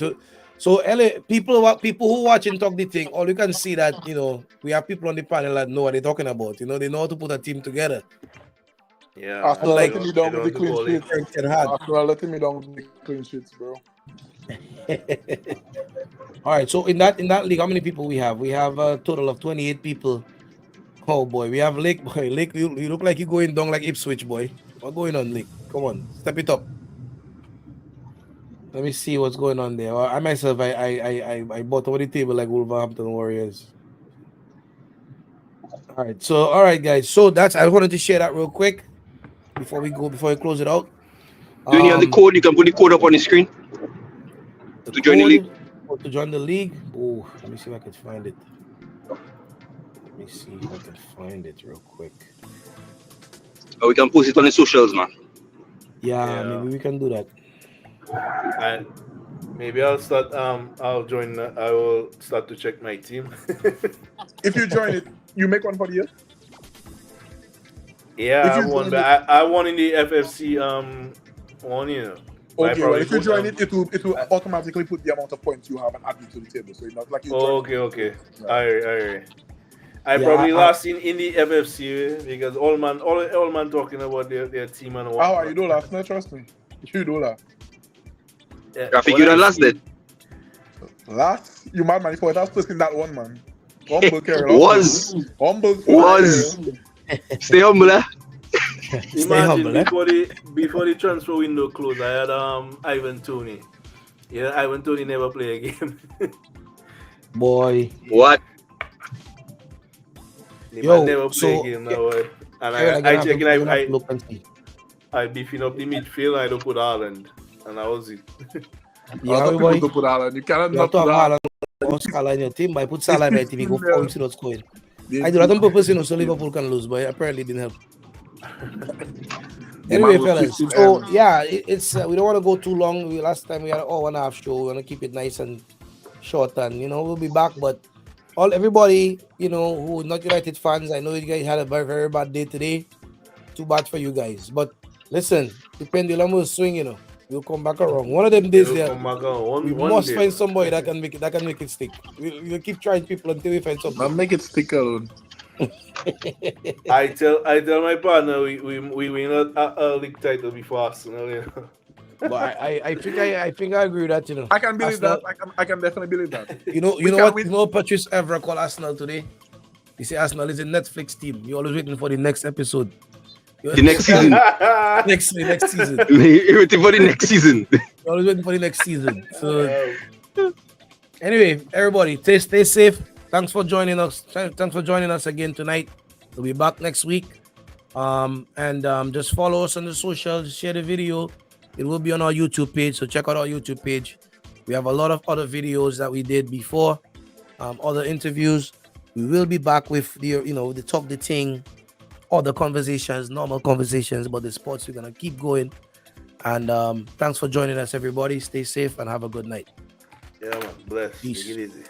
So LA, people who watching Talk the Thing, all you can see that, we have people on the panel that know what they're talking about. They know how to put a team together. Yeah. After like- letting me down with the clean sheets. After letting me down with the clean sheets, bro. All right, so in that league, how many people we have? We have a total of 28 people. Oh boy, we have Lake. Boy, Lake, you look like you're going down like Ipswich, boy. What's going on, Lake? Come on, step it up. Let me see what's going on there. I myself, I bought over the table like Wolverhampton Warriors. All right, guys. So I wanted to share that real quick before we close it out. Do you have the code? You can put the code up on the screen to join the league. To join the league. Oh, let me see if I can find it. Let me see if I can find it real quick. Or we can post it on the socials, man. Yeah, maybe we can do that. And maybe I'll start. I'll join. I will start to check my team. If you join it, you make one for the year. Yeah, If I you won. join But I won in the FFC. One, Okay, well, if you join it, it will automatically put the amount of points you have and add it to the table. So it's not like you join. Okay. Yeah. Alright. I probably lost in the FFC because all man talking about their team and what. Oh, you don't laugh. No, trust me. You don't laugh. Yeah, I figured I lost it. Last, you mad man. If I was placing that one, man. Humble, Carol. Was. Humble. Was. Stay humble, eh? Imagine humble, eh? before the transfer window closed, I had Ivan Toney. Yeah, Ivan Toney never play a game. Boy. What? The Yo, man never play so a game now. And Karen, I checking I'm gonna have to look and see. I beefing up the midfield. I don't put Haaland, and that was it. You A lot know, of boy, people to put Haaland. You cannot you not have to put have Haaland. Haaland or Salah in your team, but I put Salah in my team, he go 4 weeks without scoring. I do that on purpose, so Liverpool can lose, but apparently it didn't help. Anyway, fellas, so yeah, it's we don't want to go too long. Last time we had an hour and a half show. We want to keep it nice and short, and we'll be back. But everybody, who are not United fans, I know you guys had a very, very bad day today. Too bad for you guys. But listen, the pendulum will swing. We'll come back around. One of them days there, we must find somebody that can make it stick. We'll keep trying people until we find something. I'll make it stick alone. I tell my partner we win a league title before Arsenal. But I think I agree with that. I can believe Arsenal, that. I can definitely believe that. You know what Patrice Evra called Arsenal today? He said Arsenal is a Netflix team. You're always waiting for the next episode. The next season. next season. You're waiting for the next season. You're always waiting for the next season. So anyway, everybody, stay safe. Thanks for joining us. Thanks for joining us again tonight. We'll be back next week. Just follow us on the socials, share the video. It will be on our YouTube page, so check out our YouTube page. We have a lot of other videos that we did before, other interviews. We will be back with the talk, the Ting, other conversations, normal conversations about the sports. We're gonna keep going. And thanks for joining us, everybody. Stay safe and have a good night. Yeah, man. Bless. Peace. Take it easy.